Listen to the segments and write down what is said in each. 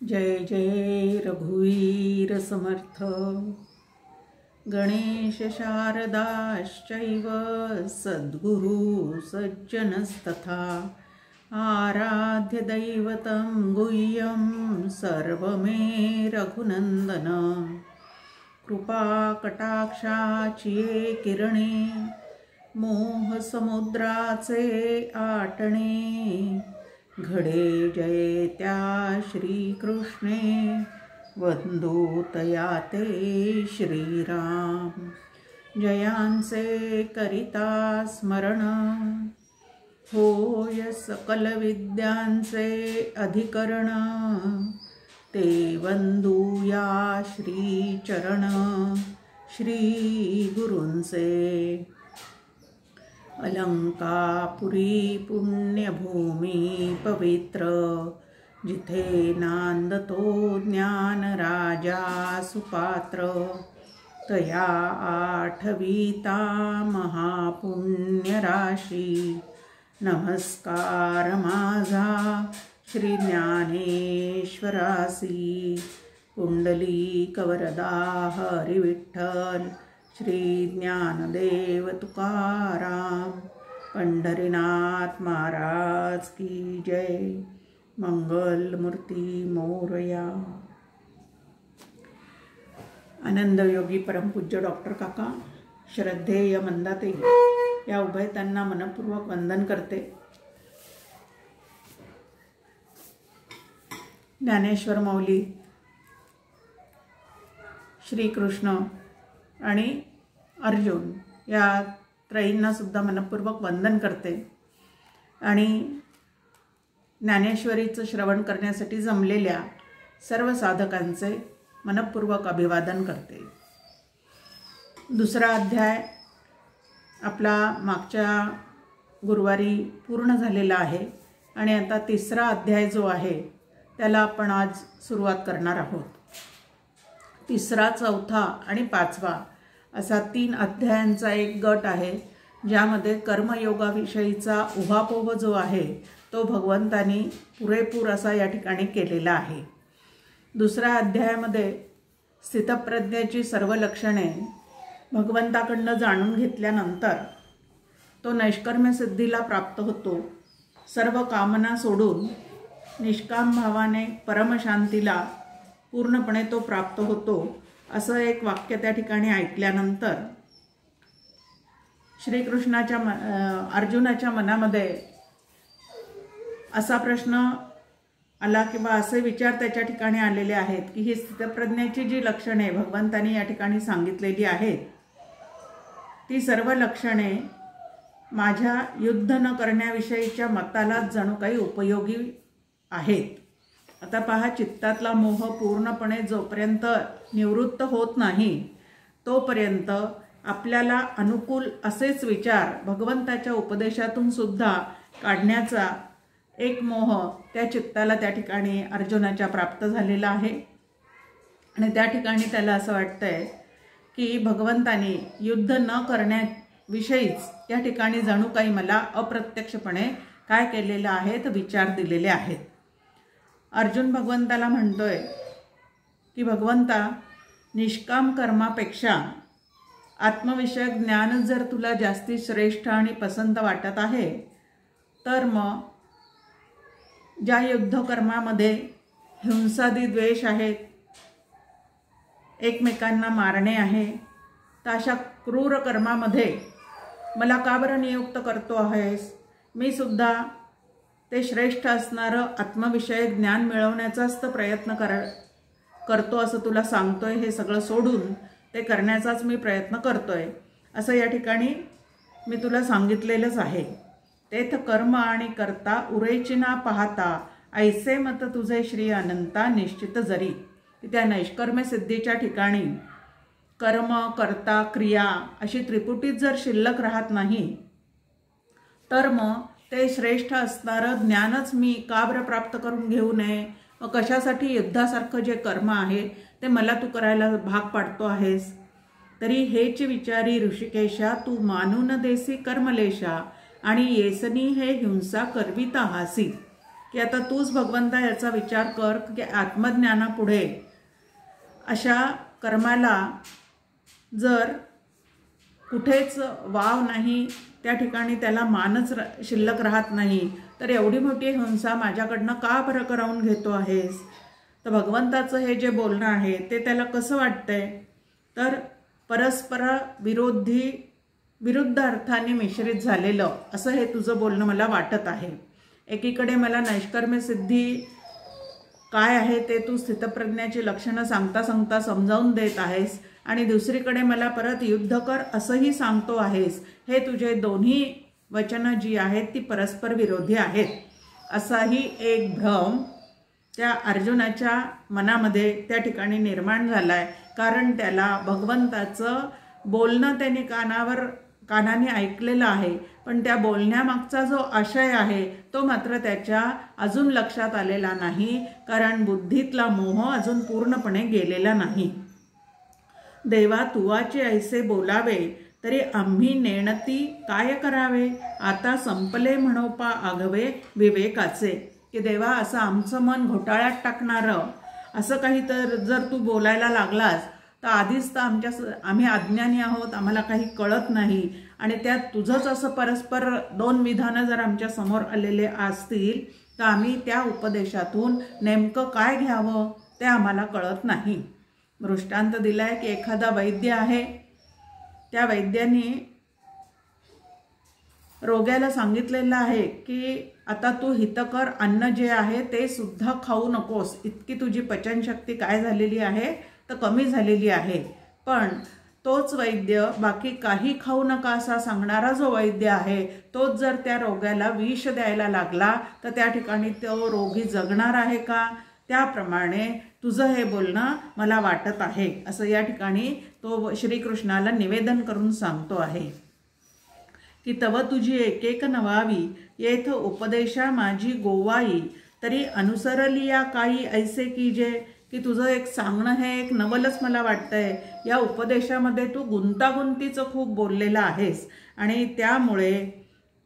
जय जय रघुवीर समर्थ। गणेश शारदाश्चैव सद्गुरु सज्जनस्तथा आराध्य दैवतं गुह्यं सर्वमे रघुनंदन। कृपा कटाक्षाची किरणे मोह समुद्राचे आटणे घडे जय त्या श्रीकृष्णे वंदू तया ते श्रीराम। जयांचे करिता स्मरण होय सकल विद्यांचे अधिकरण ते वंदूया श्री चरण श्री गुरूंचे। अलंकापुरी पुण्यभूमी पवित्र जिथे नांदतो ज्ञान राजा सुपात्र तया आठविता महापुण्य राशी। नमस्कार माझा श्री ज्ञानेश्वरासी पुंडलिक वरदा हरी विठ्ठल श्री ज्ञानदेव तुकाराम पंढरीनाथ महाराज की जय। मंगल मूर्ती मोरया। आनंदयोगी परमपूज्य डॉक्टर काका श्रद्धेय मंदाते या उभयतांना मनपूर्वक वंदन करते। ज्ञानेश्वर माऊली श्रीकृष्ण आणि अर्जुन या त्रयींना सुद्धा मनपूर्वक वंदन करते आणि ज्ञानेश्वरीचं श्रवण करण्यासाठी जमलेल्या सर्व साधकांचे मनपूर्वक अभिवादन करते। दुसरा अध्याय आपला मागच्या गुरुवारी पूर्ण झालेला आहे आणि आता तिसरा अध्याय जो आहे त्याला आपण आज सुरुवात करणार आहोत। तिसरा, चौथा आणि पाचवा असा 3 अध्यायांचा एक गट आहे ज्यामध्ये कर्मयोगाविषयीचा उहापोह जो आहे तो भगवंतांनी पुरेपूर असा या ठिकाणी केलेला आहे। दुसऱ्या अध्यायामध्ये स्थितप्रज्ञेची सर्व लक्षणे भगवंताकडनं जाणून घेतल्यानंतर तो नैष्कर्म्य सिद्धीला प्राप्त होतो। सर्व कामना सोडून निष्काम भावाने परमशांतीला पूर्णपणे तो प्राप्त होतो असं एक वाक्य त्या ठिकाणी ऐकल्यानंतर श्रीकृष्णाच्या अर्जुनाच्या मनामध्ये असा प्रश्न आला किंवा असे विचार त्याच्या ठिकाणी आलेले आहेत की ही स्थितप्रज्ञेची जी लक्षणे भगवंतांनी या ठिकाणी सांगितलेली आहेत ती सर्व लक्षणे माझ्या युद्ध न करण्याविषयीच्या मताला जणू काही उपयोगी आहेत। आता पहा, चित्तातला मोह पूर्णपणे जोपर्यंत निवृत्त होत नाही तोपर्यंत आपल्याला अनुकूल असेच विचार भगवंताच्या उपदेशातून सुद्धा काढण्याचा एक मोह त्या चित्ताला त्या ठिकाणी अर्जुनाच्या प्राप्त झालेला आहे आणि त्या ठिकाणी त्याला असं वाटतंय की भगवंतांनी युद्ध न करण्याविषयीच या ठिकाणी जणू काही मला अप्रत्यक्षपणे काय केलेलं आहे तर विचार दिलेले आहेत। अर्जुन भगवंताला म्हणतोय की भगवंता, निष्काम कर्मापेक्षा आत्मविषयक ज्ञान जर तुला जास्ती श्रेष्ठ आणि पसंत वाटत आहे तर मग ज्या युद्धकर्मामध्ये हिंसादी द्वेष आहेत, एकमेकांना मारणे आहे, तर अशा क्रूर कर्मामध्ये मला का बरं नियुक्त करतो आहेस? मी सुद्धा ते श्रेष्ठ असणारं आत्मविषयक ज्ञान मिळवण्याचाच तर प्रयत्न करतो असं तुला सांगतोय। हे सगळं सोडून ते करण्याचाच मी प्रयत्न करतोय असं या ठिकाणी मी तुला सांगितलेलंच आहे। तेथ कर्म आणि करता उरेची ना पाहता ऐसे मत तुझे श्री अनंता निश्चित जरी। त्या नैष्कर्म्य सिद्धीच्या ठिकाणी कर्म, कर्ता, क्रिया अशी त्रिपुटीच जर शिल्लक राहत नाही तर मग ते श्रेष्ठ असणारं ज्ञानच मी का बरं प्राप्त करून घेऊ नये? मग कशासाठी युद्धासारखं जे कर्म आहे ते मला तू करायला भाग पाडतो आहेस? तरी हेच विचारी ऋषिकेशा तू मानून देसी कर्मलेशा आणि येसनी हे हिंसा करविता हासी। की आता तूच भगवंता याचा विचार कर की आत्मज्ञानापुढे अशा कर्माला जर कुठेच वाव नाही, त्या ठिकाणी त्याला मानच शिल्लक राहत नाही, तर एवढी मोठी हिंसा माझ्याकडनं का बरं करावून घेतो आहेस? तर भगवंताचं हे जे बोलणं आहे ते त्याला कसं वाटतंय, तर परस्पर विरुद्ध अर्थाने मिश्रित झालेलं असं हे तुझं बोलणं मला वाटत आहे. एकीकडे मला नैष्कर्म्य सिद्धी काय आहे ते तू स्थितप्रज्ञाची लक्षणं सांगता सांगता समजावून देत आहेस, आणि दुसरीकडे मला परत युद्ध कर असंही सांगतो आहेस. हे तुझे दोन्ही वचनं जी आहेत ती परस्पर विरोधी आहेत, असाही एक भ्रम त्या अर्जुनाच्या मनामध्ये त्या ठिकाणी निर्माण झालाय. कारण त्याला भगवंताचं बोलणं त्याने कानाने ऐकलेलं आहे, पण त्या बोलण्यामागचा जो आशय आहे तो मात्र त्याच्या अजून लक्षात आलेला नाही, कारण बुद्धीतला मोह अजून पूर्णपणे गेलेला नाही. देवा तुवाचे ऐसे बोलावे, तरी आम्ही नेणती काय करावे? आता संपले म्हणोपा आघवे विवेकाचे. की देवा, असं आमचं मन घोटाळ्यात टाकणारं असं काही तर जर तू बोलायला लागलास तर आधीच तर आम्ही अज्ञानी आहोत, आम्हाला काही कळत नाही, आणि त्यात तुझंच असं परस्पर दोन विधानं जर आमच्या समोर आलेले असतील तर आम्ही त्या उपदेशातून नेमकं काय घ्यावं ते आम्हाला कळत नाही. दृष्टांत दिलाय की एखादा वैद्य आहे, त्या वैद्याने रोग्याला सांगितलेलं आहे की आता तू हितकर अन्न जे आहे ते सुद्धा खाऊ नकोस, इतकी तुझी पचनशक्ती काय झालेली आहे तर कमी झालेली आहे. पण तोच वैद्य बाकी काही खाऊ नका असा सांगणारा जो वैद्य आहे तोच जर त्या रोग्याला विष द्यायला लागला तर त्या ठिकाणी तो रोगी जगणार आहे का? त्याप्रमाणे तुझं हे बोलणं मला वाटत आहे असं या ठिकाणी तो श्रीकृष्णाला निवेदन करून सांगतो आहे की तव तुझी एक नवावी, येथ उपदेशा माझी गोवाई, तरी अनुसरलिया काही ऐसे कीजे. की तुझं एक सांगणं हे एक नवलच मला वाटतंय. या उपदेशामध्ये तू गुंतागुंतीचं खूप बोललेलं आहेस, आणि त्यामुळे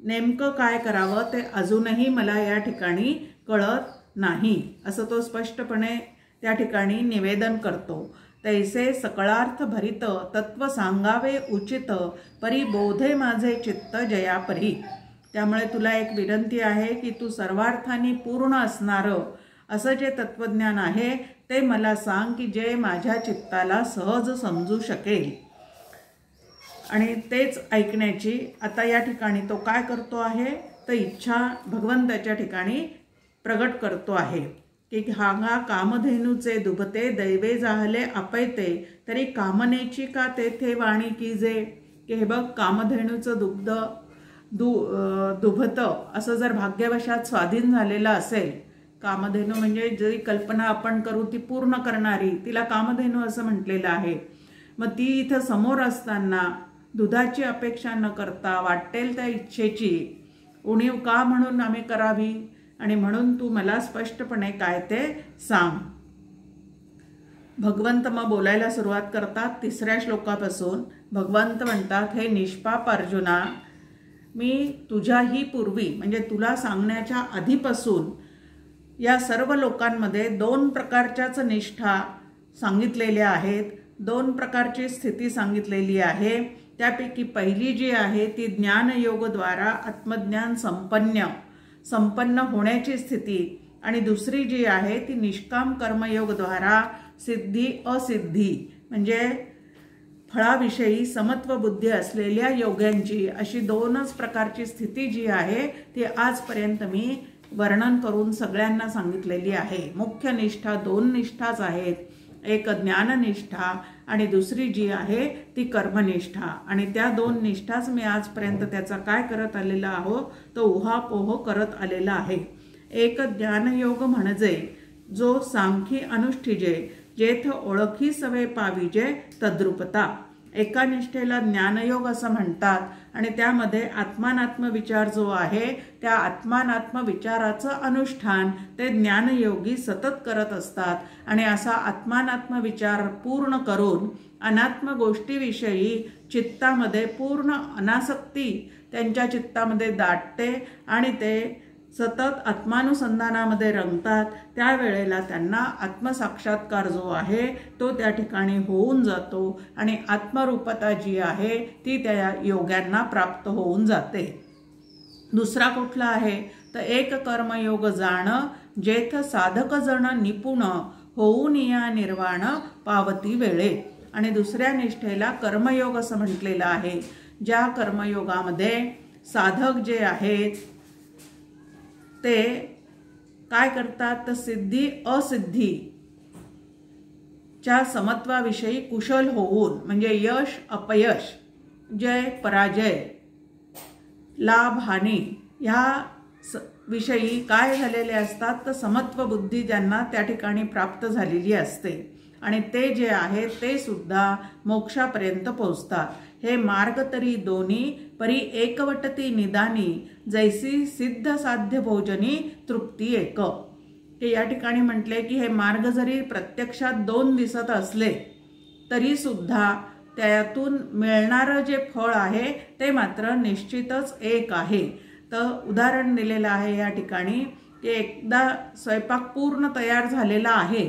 नेमकं काय करावं ते अजूनही मला या ठिकाणी कळत नाही असं तो स्पष्टपणे त्या ठिकाणी निवेदन करतो. तैसे सकळार्थ भरित तत्व सांगावे उचित, परी बोधे माझे चित्त जयापरी. त्यामुळे तुला एक विनंती आहे की तू सर्वार्थाने पूर्ण असणारं असं जे तत्वज्ञान आहे ते मला सांग की जे माझ्या चित्ताला सहज समजू शकेल. आणि तेच ऐकण्याची आता या ठिकाणी तो काय करतो आहे तर इच्छा भगवंताच्या ठिकाणी प्रगट करतो आहे की हा कामधेनूचे दुभते, दैवे जाहले अपैते, तरी कामनेची का तेथे वाणी कीजे. की हे बघ, कामधेनूचं दुभतं असं जर भाग्यवशात स्वाधीन झालेलं असेल, कामधेनू म्हणजे जी कल्पना आपण करू ती पूर्ण करणारी, तिला कामधेनू असं म्हटलेलं आहे. मग ती इथं समोर असताना दुधाची अपेक्षा न करता वाटेल त्या इच्छेची उणीव का म्हणून आम्ही करावी, आणि म्हणून तू मला स्पष्टपणे काय ते सांग. भगवंत मग बोलायला सुरुवात करतात. 3ऱ्या श्लोकापासून भगवंत म्हणतात, हे निष्पाप अर्जुना, मी तुझ्याही पूर्वी म्हणजे तुला सांगण्याच्या आधीपासून या सर्व लोकांमध्ये 2 प्रकारच्याच निष्ठा सांगितलेल्या आहेत, 2 प्रकारची स्थिती सांगितलेली आहे. त्यापैकी पहिली जी आहे ती ज्ञानयोगद्वारा आत्मज्ञान संपन्न होण्याची स्थिती, आणि दुसरी जी आहे ती निष्काम कर्मयोगद्वारा सिद्धी असिद्धी म्हणजे फळाविषयी समत्व बुद्धी असलेल्या योग्यांची, अशी 2च प्रकारची स्थिती जी आहे ती आजपर्यंत मी वर्णन करून सगळ्यांना सांगितलेली आहे. मुख्य निष्ठा 2 निष्ठाच आहेत, एक ज्ञाननिष्ठा आणि दुसरी जी आहे ती कर्मनिष्ठा. आणि त्या 2 निष्ठाच मी आजपर्यंत त्याचा काय करत आलेला आहो तो उहापोह करत आलेला आहे. एक ज्ञानयोग म्हणजे जो सांखी अनुष्ठिजे, जेथ ओळखी सवे पाविजे तद्रुपता. एका निष्ठेला ज्ञानयोग असं म्हणतात, आणि त्यामध्ये आत्मानात्म विचार जो आहे त्या आत्मानात्म विचाराचं अनुष्ठान ते ज्ञानयोगी सतत करत असतात. आणि असा आत्मानात्म विचार पूर्ण करून अनात्म गोष्टीविषयी चित्तामध्ये पूर्ण अनासक्ती त्यांच्या चित्तामध्ये दाटते, आणि ते सतत आत्मानुसंधानामध्ये रंगतात, त्यावेळेला त्यांना आत्मसाक्षात्कार जो आहे तो त्या ठिकाणी होऊन जातो आणि आत्मरूपता जी आहे ती त्या योग्यांना प्राप्त होऊन जाते। दुसरा कुठला आहे तर एक कर्मयोग जाण, जेथ साधक जण निपुण, होऊन या निर्वाण पावती वेळे। आणि दुसऱ्या निष्ठेला कर्मयोग असं म्हटलेलं आहे, ज्या कर्मयोगामध्ये साधक जे आहेत ते काय करतात तर सिद्धी असिद्धी च्या समत्वाविषयी कुशल होऊन, म्हणजे यश अपयश, जय पराजय, लाभ हानी ह्या विषयी काय झालेले असतात तर समत्व बुद्धी ज्यांना त्या ठिकाणी प्राप्त झालेली असते आणि ते जे आहे ते सुद्धा मोक्षापर्यंत पोहोचतात। हे मार्ग तरी दोन्ही, परी एकवटती निदानी, जैसी सिद्ध साध्य भोजनी तृप्ती एक। हे या ठिकाणी म्हटले की हे मार्ग जरी प्रत्यक्षात दोन दिसत असले तरी सुद्धा त्यातून मिळणारं जे फळ आहे ते मात्र निश्चितच एक आहे। तर उदाहरण दिलेलं आहे या ठिकाणी की एकदा स्वयंपाक पूर्ण तयार झालेला आहे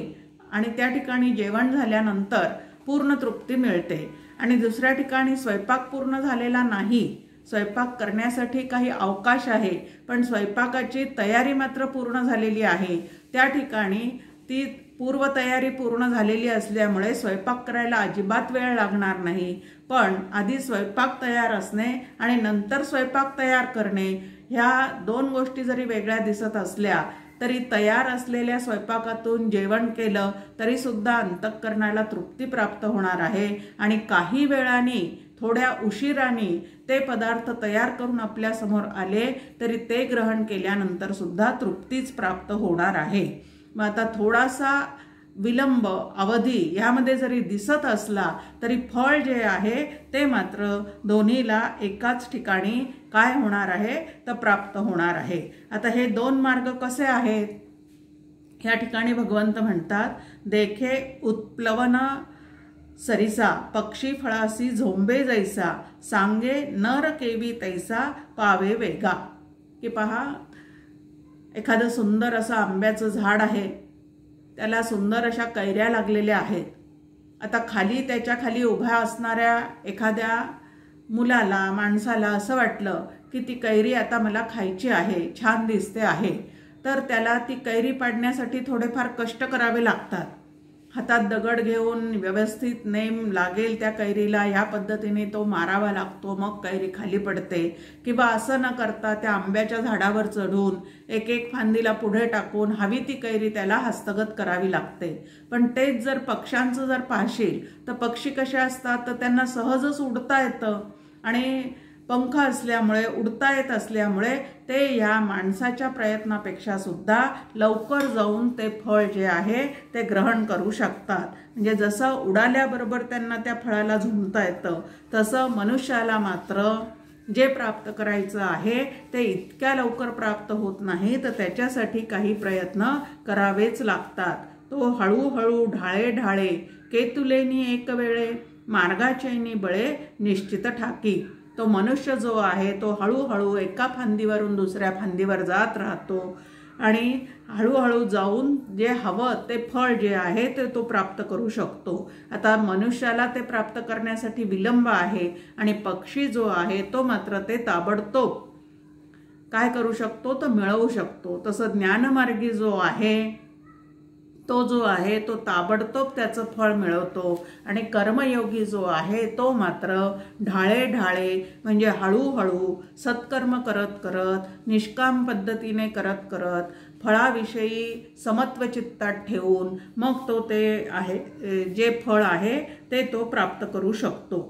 आणि त्या ठिकाणी जेवण झाल्यानंतर पूर्ण तृप्ती मिळते आणि दुसऱ्या ठिकाणी स्वयंपाक पूर्ण झालेला नाही, स्वयंपाक करण्यासाठी काही अवकाश आहे पण स्वयंपाकाची तयारी मात्र पूर्ण झालेली आहे। त्या ठिकाणी ती पूर्वतयारी पूर्ण झालेली असल्यामुळे स्वयंपाक करायला अजिबात वेळ लागणार नाही, पण आधी स्वयंपाक तयार असणे आणि नंतर स्वयंपाक तयार करणे ह्या दोन गोष्टी जरी वेगळ्या दिसत असल्या तरी तयार असलेल्या स्वयंपाकातून जेवण केलं तरी सुद्धा अंतःकरणाला तृप्ती प्राप्त होणार आहे आणि काही वेळाने थोड्या उशिराने ते पदार्थ तयार करून आपल्या समोर आले तरी ते ग्रहण केल्यानंतर सुद्धा तृप्तीच प्राप्त होणार आहे। मग आता थोडासा विलंब अवधी यामध्ये जरी दिसत असला तरी फळ जे आहे ते मात्र दोन्हीला एकाच ठिकाणी काय होणार आहे तर प्राप्त होणार आहे। आता हे दोन मार्ग कसे आहेत या ठिकाणी भगवंत म्हणतात, देखे उत्प्लवन सरिसा, पक्षी फळासी झोंबे जैसा, सांगे नर केवी तैसा, पावे वेगा। की पहा, एखादं सुंदर असं आंब्याचं झाड आहे, त्याला सुंदर अशा कैऱ्या लागलेल्या आहेत। आता खाली त्याच्या खाली उभ्या असणाऱ्या एखाद्या मुलाला माणसाला असं वाटलं की ती कैरी आता मला खायची आहे, छान दिसते आहे, तर त्याला ती कैरी पाडण्यासाठी थोडेफार कष्ट करावे लागतात। हातात दगड घेऊन व्यवस्थित नेम लागेल त्या कैरीला ह्या पद्धतीने तो मारावा लागतो, मग कैरी खाली पडते। किंवा असं न करता त्या आंब्याच्या झाडावर चढून एक एक फांदीला पुढे टाकून हवी ती कैरी त्याला हस्तगत करावी लागते। पण तेच जर पक्ष्यांचं जर पाहशील तर पक्षी कसे असतात तर त्यांना सहजच उडता येतं आणि पंख असल्यामुळे उडता येत असल्यामुळे ते या माणसाच्या प्रयत्नापेक्षा सुद्धा लवकर जाऊन ते फळ जे आहे ते ग्रहण करू शकतात। म्हणजे जसं उडाल्याबरोबर त्यांना त्या फळाला झुंबता येतं तसं मनुष्याला मात्र जे प्राप्त करायचं आहे ते इतक्या लवकर प्राप्त होत नाही, तर त्याच्यासाठी काही प्रयत्न करावेच लागतात। तो हळूहळू ढाळे ढाळे, केतुलेनी एक वेळे, मार्गाचेनी बळे निश्चित ठाकी। तो मनुष्य जो आहे तो हळूहळू एका फांदीवरून दुसऱ्या फांदीवर जात राहतो आणि हळूहळू जाऊन जे हवं ते फळ जे आहे ते तो प्राप्त करू शकतो। आता मनुष्याला ते प्राप्त करण्यासाठी विलंब आहे आणि पक्षी जो आहे तो मात्र ते ताबडतोब काय करू शकतो तर मिळवू शकतो। तसं ज्ञानमार्गी जो आहे तो जो आहे तो ताबडतोब त्याचं फळ मिळवतो आणि कर्मयोगी जो आहे तो मात्र ढाळे ढाळे म्हणजे हळूहळू सत्कर्म करत करत निष्काम पद्धतीने करत करत फळाविषयी समत्व चित्तात ठेवून मग तो ते आहे जे फळ आहे ते तो प्राप्त करू शकतो।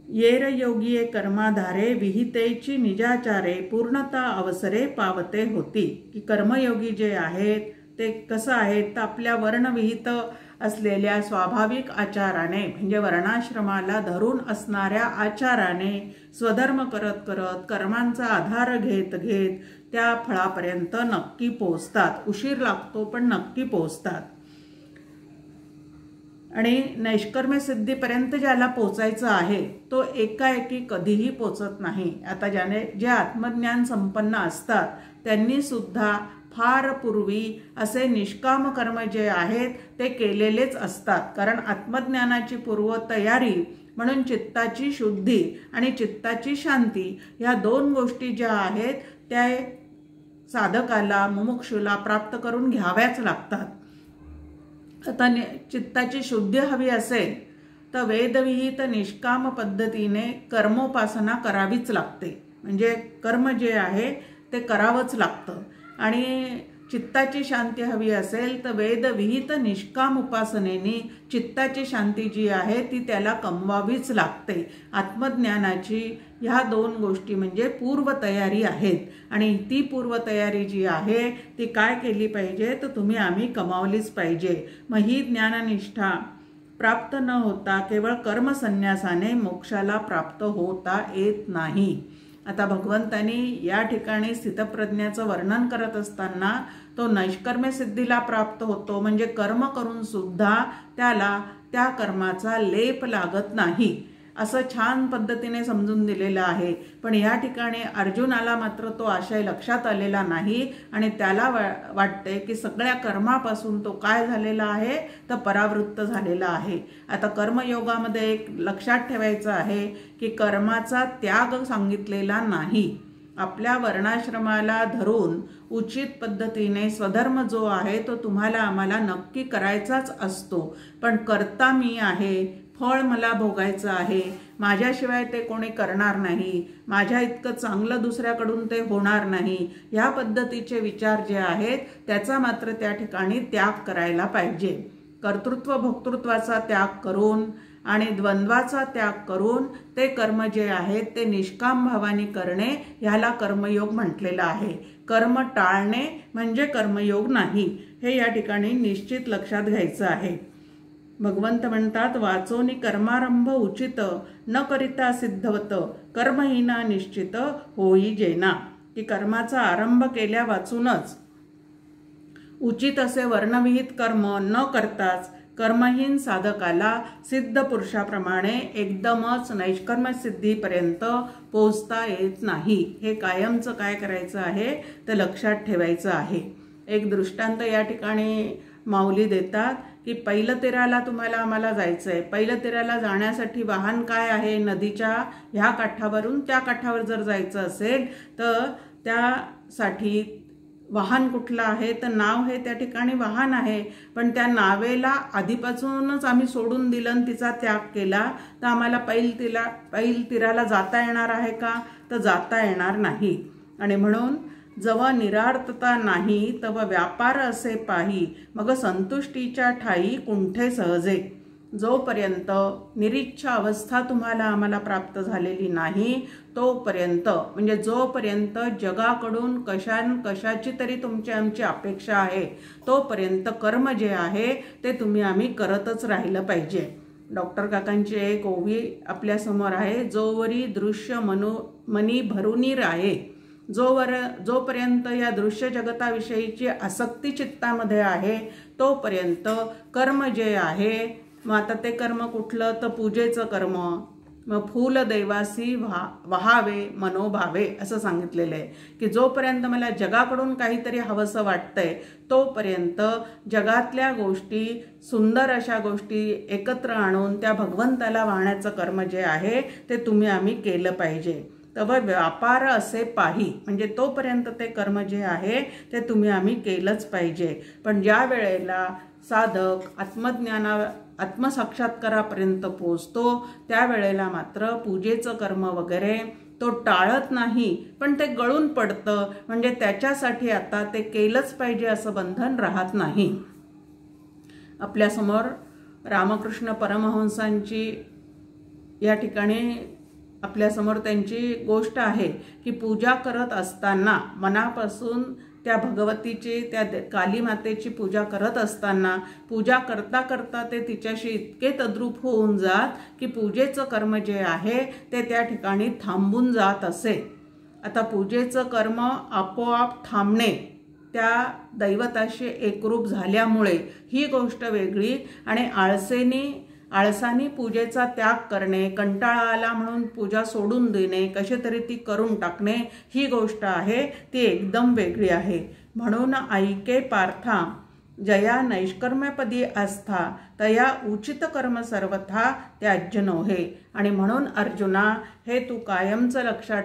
येर योगिये कर्माधारे, विहितेची निजाचारे, पूर्णता अवसरे पावते होती। की कर्मयोगी जे आहेत ते कसं आहे तर आपल्या वर्णविहित असलेल्या स्वाभाविक आचाराने म्हणजे वर्णाश्रमाला धरून असणाऱ्या आचाराने स्वधर्म करत करत कर्मांचा आधार घेत घेत त्या फळापर्यंत नक्की पोहोचतात। उशीर लागतो पण नक्की पोहोचतात। आणि नैष्कर्म्य सिद्धीपर्यंत ज्याला पोचायचं आहे तो एकाएकी कधीही पोचत नाही. आता जे आत्मज्ञान संपन्न असतात त्यांनी सुद्धा फार पूर्वी असे निष्काम कर्म जे आहेत ते केलेलेच असतात. कारण आत्मज्ञानाची पूर्वतयारी म्हणून चित्ताची शुद्धी आणि चित्ताची शांती ह्या दोन गोष्टी ज्या आहेत त्या साधकाला मुमुक्षुला प्राप्त करून घ्याव्याच लागतात. आता चित्ताची शुद्धी हवी असेल तर वेदविहित निष्काम पद्धतीने कर्मोपासना करावीच लागते. म्हणजे कर्म जे आहे ते करावंच लागतं. आणि चित्ताची शांती हवी असेल तर वेदविहित निष्काम उपासनेने चित्ताची शांती जी आहे ती त्याला कमवावीच लागते. आत्मज्ञानाची ह्या दोन गोष्टी म्हणजे पूर्वतयारी आहेत. आणि ती पूर्वतयारी जी आहे ती काय केली पाहिजे तर आम्ही कमावलीच पाहिजे. मग ही ज्ञाननिष्ठा प्राप्त न होता केवळ कर्मसन्यासाने मोक्षाला प्राप्त होता येत नाही. आता भगवंतांनी या ठिकाणी स्थितप्रज्ञाचं वर्णन करत असताना तो नैष्कर्म्य सिद्धीला प्राप्त होतो म्हणजे कर्म करून सुद्धा त्याला त्या कर्माचा लेप लागत नाही असं छान पद्धतीने समजून दिलेलं आहे. पण या ठिकाणी अर्जुनाला मात्र तो आशय लक्षात आलेला नाही आणि त्याला वाटते की सगळ्या कर्मापासून तो काय झालेला आहे तर परावृत्त झालेला आहे. आता कर्मयोगामध्ये एक लक्षात ठेवायचं आहे की कर्माचा त्याग सांगितलेला नाही. आपल्या वर्णाश्रमाला धरून उचित पद्धतीने स्वधर्म जो आहे तो तुम्हाला आम्हाला नक्की करायचाच असतो. पण कर्ता मी आहे, फळ मला भोगायचं आहे, माझ्याशिवाय ते कोणी करणार नाही, माझ्या इतकं चांगलं दुसऱ्याकडून ते होणार नाही, ह्या पद्धतीचे विचार जे आहेत त्याचा मात्र त्या ठिकाणी त्याग करायला पाहिजे. कर्तृत्व भोक्तृत्वाचा त्याग करून आणि द्वंद्वाचा त्याग करून ते कर्म जे आहेत ते निष्काम भावाने करणे ह्याला कर्मयोग म्हटलेला आहे. कर्म टाळणे म्हणजे कर्मयोग नाही, हे या ठिकाणी निश्चित लक्षात घ्यायचं आहे. भगवंत म्हणतात वाचोनी कर्मारंभ उचित न करिता सिद्धवत कर्महीना निश्चित होई जेना. की कर्माचा आरंभ केल्या वाचूनच उचित असे वर्णविहित कर्म न करताच कर्महीन साधकाला सिद्ध पुरुषाप्रमाणे एकदमच नैष्कर्म्य सिद्धीपर्यंत पोहोचता येत नाही. हे कायमचं काय करायचं आहे तर लक्षात ठेवायचं आहे. एक दृष्टांत या ठिकाणी माऊली देतात की पैलतीराला आम्हाला जायचं आहे. पैलतीराला जाण्यासाठी वाहन काय आहे, नदीच्या ह्या काठावरून त्या काठावर जर जायचं असेल तर त्यासाठी वाहन कुठलं आहे तर नाव हे त्या ठिकाणी वाहन आहे. पण त्या नावेला आधीपासूनच आम्ही सोडून दिलं आणि तिचा त्याग केला तर आम्हाला पैलतीराला जाता येणार आहे का तर जाता येणार नाही. आणि म्हणून जवा निरार्थता नाही तव व्यापार असे पाही मग संतुष्टीच्या ठाई कुंठे सहजे. जोपर्यंत निरीच्छा अवस्था आम्हाला प्राप्त झालेली नाही तोपर्यंत म्हणजे जोपर्यंत जगाकडून कशाची तरी आमची अपेक्षा आहे तोपर्यंत कर्म जे आहे ते आम्ही करतच राहिलं पाहिजे. डॉक्टर काकांची एक ओवी आपल्यासमोर आहे. जोवरी दृश्य मनी भरुनी राहे. जोपर्यंत या दृश्य जगताविषयीची आसक्ती चित्तामध्ये आहे तोपर्यंत कर्म जे आहे मग आता ते कर्म कुठलं तर पूजेचं कर्म, मग फूल दैवासी वहावे मनोभावे असं सांगितलेलं आहे. की जोपर्यंत मला जगाकडून काहीतरी हवंसं वाटतंय तोपर्यंत जगातल्या गोष्टी सुंदर अशा गोष्टी एकत्र आणून त्या भगवंताला वाहण्याचं कर्म जे आहे ते आम्ही केलं पाहिजे. तव व्यापार असे पाही म्हणजे तोपर्यंत ते कर्म जे आहे ते आम्ही केलंच पाहिजे. पण ज्या वेळेला साधक आत्मसाक्षात्कारापर्यंत पोहोचतो त्यावेळेला मात्र पूजेचं कर्म वगैरे तो टाळत नाही पण ते गळून पडतं. म्हणजे त्याच्यासाठी आता ते केलंच पाहिजे असं बंधन राहत नाही. आपल्यासमोर रामकृष्ण परमहंसांची या ठिकाणी आपल्यासमोर त्यांची गोष्ट आहे की पूजा करत असताना मनापासून त्या भगवतीची त्या काली मातेची पूजा करत असताना पूजा करता करता ते तिच्याशी इतके तद्रूप होऊन जात की पूजेचं कर्म जे आहे ते त्या ठिकाणी थांबून जात असे. आता पूजेचं कर्म आपोआप थांबणे त्या दैवताशी एकरूप झाल्यामुळे ही गोष्ट वेगळी, आणि आळसानी पूजेचा त्याग करणे, कंटाळा आला म्हणून पूजा सोडून देणे, कशी तरी ती करून टाकणे, ही गोष्ट आहे ती एकदम वेगळी आहे. म्हणून ऐके पार्था जया नैष्कर्म्यपदी आस्था तया उचित कर्म सर्वथा त्याज्य नोहे. आणि म्हणून अर्जुना, हे तू कायमचं लक्षात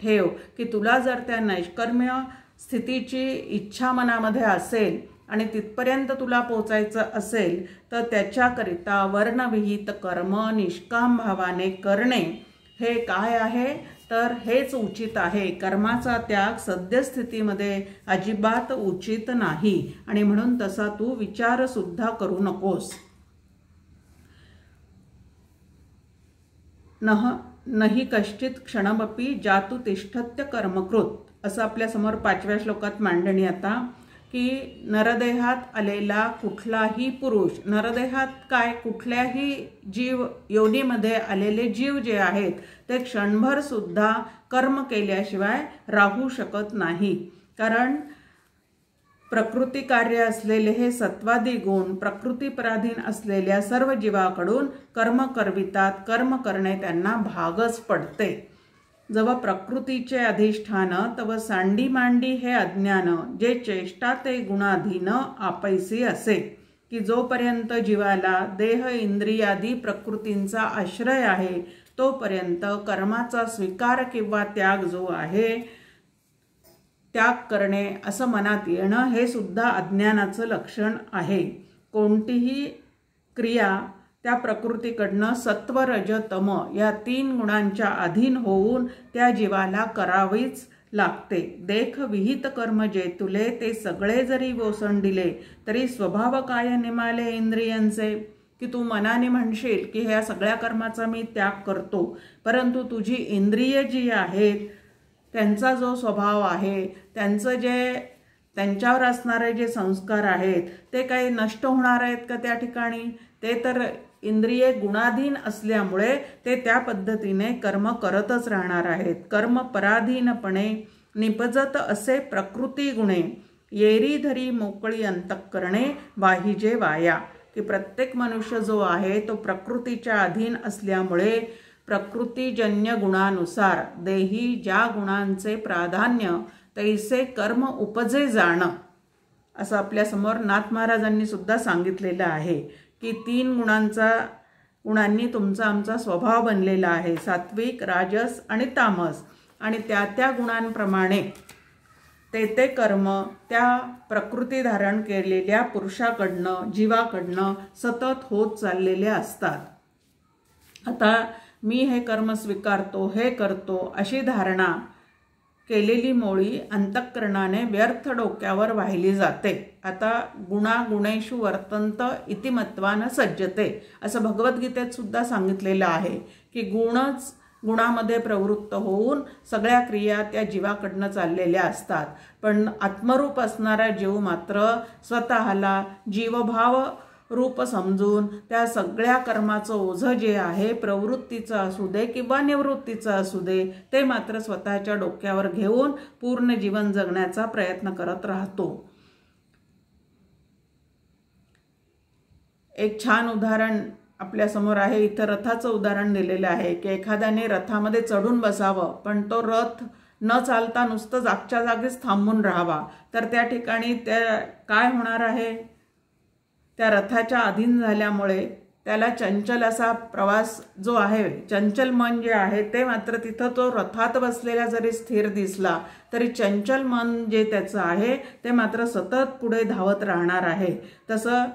ठेव की तुला जर त्या नैष्कर्म्य स्थितीची इच्छा मनामध्ये असेल आणि तिथपर्यंत तुला पोचायचं असेल तर त्याच्याकरिता वर्णविहित कर्म निष्काम भावाने करणे हे काय आहे तर हेच उचित आहे. कर्माचा त्याग सद्यस्थितीमध्ये अजिबात उचित नाही, आणि म्हणून तसा तू विचार सुद्धा करू नकोस. नही कश्चित क्षणमपि जातु तिष्ठत्य कर्मकृत, असं आपल्या समोर 5व्या श्लोकात मांडणी आता, की नरदेहात आलेला कुठलाही पुरुष, नरदेहात काय कुठल्याही जीव योनीमध्ये आलेले जीव जे आहेत ते क्षणभर सुद्धा कर्म केल्याशिवाय राहू शकत नाही. कारण प्रकृती कार्य असलेले हे सत्वादी गुण प्रकृतीपराधीन असलेल्या सर्व जीवाकडून कर्म करवितात. कर्म करणे त्यांना भागच पडते. जेव्हा प्रकृतीचे अधिष्ठान तव सांडी मांडी हे अज्ञान, जे चेष्टा ते गुणाधीन आपैसी असे, की जोपर्यंत जीवाला देह इंद्रियादी प्रकृतींचा आश्रय आहे तोपर्यंत कर्माचा स्वीकार किंवा त्याग जो आहे, त्याग करणे असं मनात येणं हे सुद्धा अज्ञानाचं लक्षण आहे. कोणतीही क्रिया त्या प्रकृतीकडनं सत्व रज तम या 3 गुणांच्या अधीन होऊन त्या जीवाला करावीच लागते. देख विहित कर्म जे तुले ते सगळे जरी ओसंडिले तरी स्वभाव काय निमाले इंद्रियांचे, की तू मनाने म्हणशील की ह्या सगळ्या कर्माचा मी त्याग करतो, परंतु तुझी इंद्रिय जी आहेत त्यांचा जो स्वभाव आहे, त्यांच्यावर असणारे जे संस्कार आहेत ते काही नष्ट होणार आहेत का त्या ठिकाणी? ते तर इंद्रिये गुणाधीन असल्यामुळे ते त्या पद्धतीने कर्म करतच राहणार आहेत. कर्म पराधीनपणे निपजत असे प्रकृती गुणे, येरी धरी मोकळी अंतःकरणे वाहिजे वाया, की प्रत्येक मनुष्य जो आहे तो प्रकृतीच्या अधीन असल्यामुळे प्रकृतीजन्य गुणानुसार देही ज्या गुणांचे प्राधान्य तैसे कर्म उपजे जाणं, असं आपल्यासमोर नाथ महाराजांनी सुद्धा सांगितलेलं आहे की 3 गुणांनी तुमचा आमचा स्वभाव बनलेला आहे, सात्विक, राजस आणि तामस, आणि त्या गुणांप्रमाणे ते कर्म त्या प्रकृती धारण केलेल्या पुरुषाकडनं जीवाकडनं सतत होत चाललेले असतात. आता मी हे कर्म स्वीकारतो, हे करतो अशी धारणा केलेली मोळी अंतःकरणाने व्यर्थ डोक्यावर वाहिली जाते. आता गुणेषु वर्तन्त इति मत्वान सज्जते, असं भगवद्गीतेत सुद्धा सांगितलेलं आहे की गुणामध्ये प्रवृत्त होऊन सगळ्या क्रिया त्या जीवाकडनं चाललेल्या असतात. पण आत्मरूप असणारा जीव मात्र स्वतःला जीवभाव रूप समजून त्या सगळ्या कर्माचं ओझं जे आहे, प्रवृत्तीचं असू दे किंवा निवृत्तीचं असू दे, ते मात्र स्वतःच्या डोक्यावर घेऊन पूर्ण जीवन जगण्याचा प्रयत्न करत राहतो. एक छान उदाहरण आपल्या समोर आहे. इथं रथाचं उदाहरण दिलेलं आहे की एखाद्याने रथामध्ये चढून बसावं, पण तो रथ न चालता नुसतं जागच्या जागीच थांबून राहावा, तर त्या ठिकाणी त्या काय होणार आहे? त्या रथाच्या अधीन झाल्यामुळे त्याला चंचल असा प्रवास जो आहे, चंचल मन जे आहे ते मात्र तिथं तो रथात बसलेला जरी स्थिर दिसला तरी चंचल मन जे त्याचं आहे ते मात्र सतत पुढे धावत राहणार आहे. तसं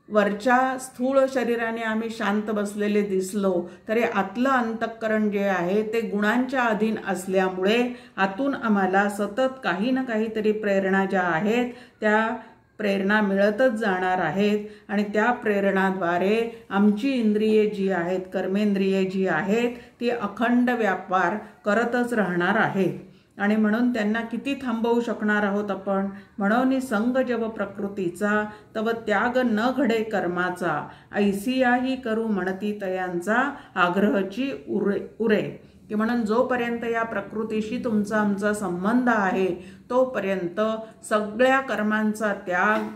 वरच्या स्थूळ शरीराने आम्ही शांत बसलेले दिसलो तरी आतलं अंतःकरण जे आहे ते गुणांच्या अधीन असल्यामुळे आतून आम्हाला सतत काही ना काहीतरी प्रेरणा ज्या आहेत त्या प्रेरणा मिळतच जाणार आहेत, आणि त्या प्रेरणाद्वारे आमची इंद्रिये जी आहेत, कर्मेंद्रिये जी आहेत ती अखंड व्यापार करतच राहणार आहेत. आणि म्हणून त्यांना किती थांबवू शकणार आहोत आपण? म्हणून संग जव प्रकृतीचा तव त्याग न घडे कर्माचा, ऐसियाही करू म्हणती तयांचा आग्रहची उरे, की म्हणून जोपर्यंत या प्रकृतीशी तुमचा आमचा संबंध आहे तोपर्यंत सगळ्या कर्मांचा त्याग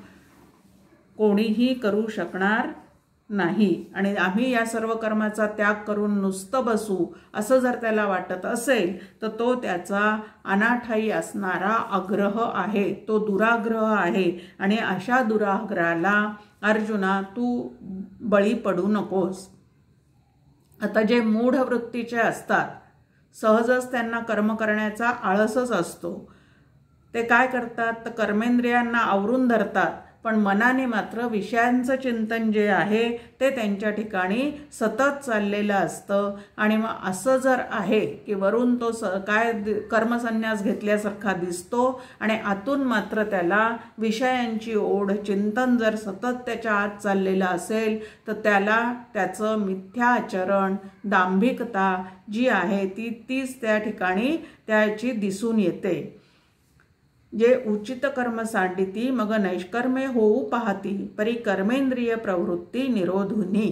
कोणीही करू शकणार नाही. आणि आम्ही या सर्व कर्माचा त्याग करून नुसतं बसू असं जर त्याला वाटत असेल तर तो त्याचा अनाठायी असणारा आग्रह आहे, तो दुराग्रह आहे. आणि अशा दुराग्रहाला अर्जुना तू बळी पडू नकोस. आता जे मूढ वृत्तीचे असतात, सहजच त्यांना कर्म करण्याचा आळसच असतो, ते काय करतात तर कर्मेंद्रियांना आवरून धरतात, पण मनाने मात्र विषयांचं चिंतन जे आहे ते त्यांच्या ठिकाणी सतत चाललेलं असतं. आणि मग असं जर आहे की वरून तो काय कर्मसन्यास घेतल्यासारखा दिसतो आणि आतून मात्र त्याला विषयांची ओढ चिंतन जर सतत त्याच्या आत चाललेलं असेल तर त्याला त्याचं मिथ्या आचरण, दांभिकता जी आहे तीच त्या ठिकाणी त्याची दिसून येते. जे उचित कर्म सांडिती मग नैष्कर्मे होऊ पाहती परी कर्मेंद्रिय प्रवृत्ती निरोधुनी.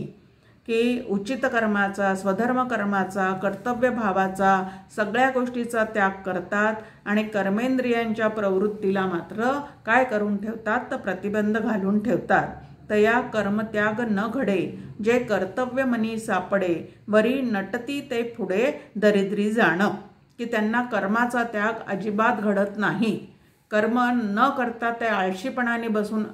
की उचित कर्माचा, स्वधर्म कर्माचा, कर्तव्य भावाचा, सगळ्या गोष्टीचा त्याग करतात आणि कर्मेंद्रियांच्या प्रवृत्तीला मात्र काय करून ठेवतात तर प्रतिबंध घालून ठेवतात. तया कर्मत्याग न घडे जे कर्तव्य मनी सापडे वरी नटती ते पुढे दरिद्री जाणं. की त्यांना कर्माचा त्याग अजिबात घडत नाही. कर्म न करता ते आळशीपणाने बसून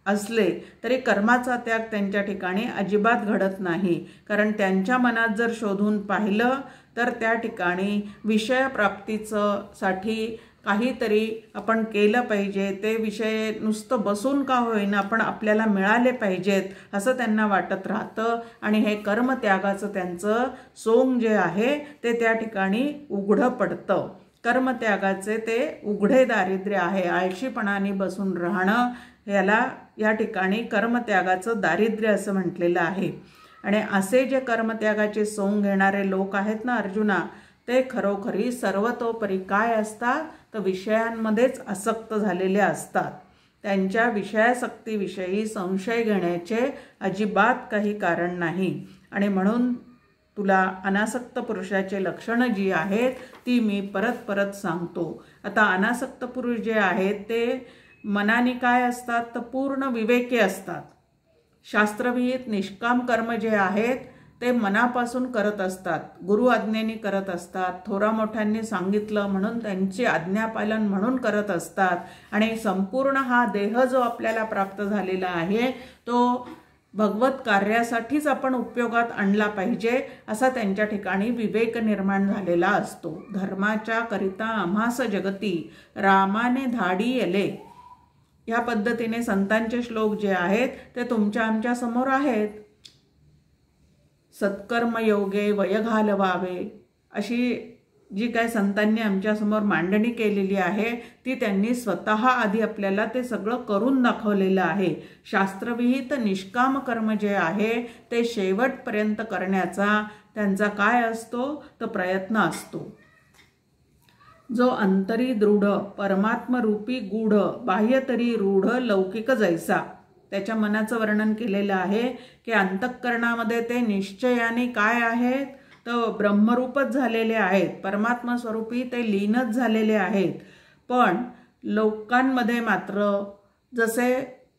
असले तरी कर्माचा त्याग त्यांच्या ठिकाणी अजिबात घडत नाही. कारण त्यांच्या मनात जर शोधून पाहिलं तर त्या ठिकाणी विषयप्राप्तीचं साठी काहीतरी आपण केलं पाहिजे, ते विषय नुसतं बसून का होईना पण आपल्याला मिळाले पाहिजेत असं त्यांना वाटत राहतं. आणि हे कर्मत्यागाचं त्यांचं सोंग जे आहे ते त्या ठिकाणी उघडं पडतं. कर्मत्यागाचे ते उघडे दारिद्र्य आहे. आळशीपणाने बसून राहणं याला या ठिकाणी कर्मत्यागाचं दारिद्र्य असं म्हटलेलं आहे. आणि असे जे कर्मत्यागाचे सोंग घेणारे लोक आहेत ना अर्जुना, ते खरोखरी सर्वतोपरी काय असतात तर विषयांमध्येच आसक्त झालेले असतात. त्यांच्या विषयासक्तीविषयी संशय घेण्याचे अजिबात काही कारण नाही. आणि म्हणून तुला अनासक्त पुरुषाचे लक्षणं जी आहेत ती मी परत परत सांगतो. आता अनासक्त पुरुष जे आहेत ते मनाने काय असतात तर पूर्ण विवेकी असतात. शास्त्रविहित निष्काम कर्म जे आहेत ते मनापासून करत असतात, गुरु आज्ञेने करत असतात, थोरा मोठ्यांनी सांगितलं म्हणून त्यांची आज्ञापालन म्हणून करत असतात. आणि संपूर्ण हा देह जो आपल्याला प्राप्त झालेला आहे तो भगवत कार्यासाठीच आपण उपयोगात आणला पाहिजे असा त्यांच्या ठिकाणी विवेक निर्माण झालेला असतो. धर्माच्या करिता आम्हास जगती रामाने धाडी येले. ह्या पद्धतीने संतांचे श्लोक जे आहेत ते तुमच्या आमच्या समोर आहेत. सत्कर्मयोगे वय घालवावे अशी जी काय संतांनी आमच्यासमोर मांडणी केलेली आहे ती त्यांनी स्वतः आधी आपल्याला ते सगळं करून दाखवलेलं आहे. शास्त्रविहित निष्काम कर्म जे आहे ते शेवटपर्यंत करण्याचा त्यांचा काय असतो तर प्रयत्न असतो. जो अंतरी दृढ परमात्मरूपी गूढ बाह्य तरी रूढ लौकिक जैसा. त्याच्या मनाचं वर्णन केलेलं आहे की अंतःकरणामध्ये ते निश्चयाने काय आहेत तर ब्रह्मरूपच झालेले आहेत, परमात्मा स्वरूपी ते लीनच झालेले आहेत. पण लोकांमध्ये मात्र जसे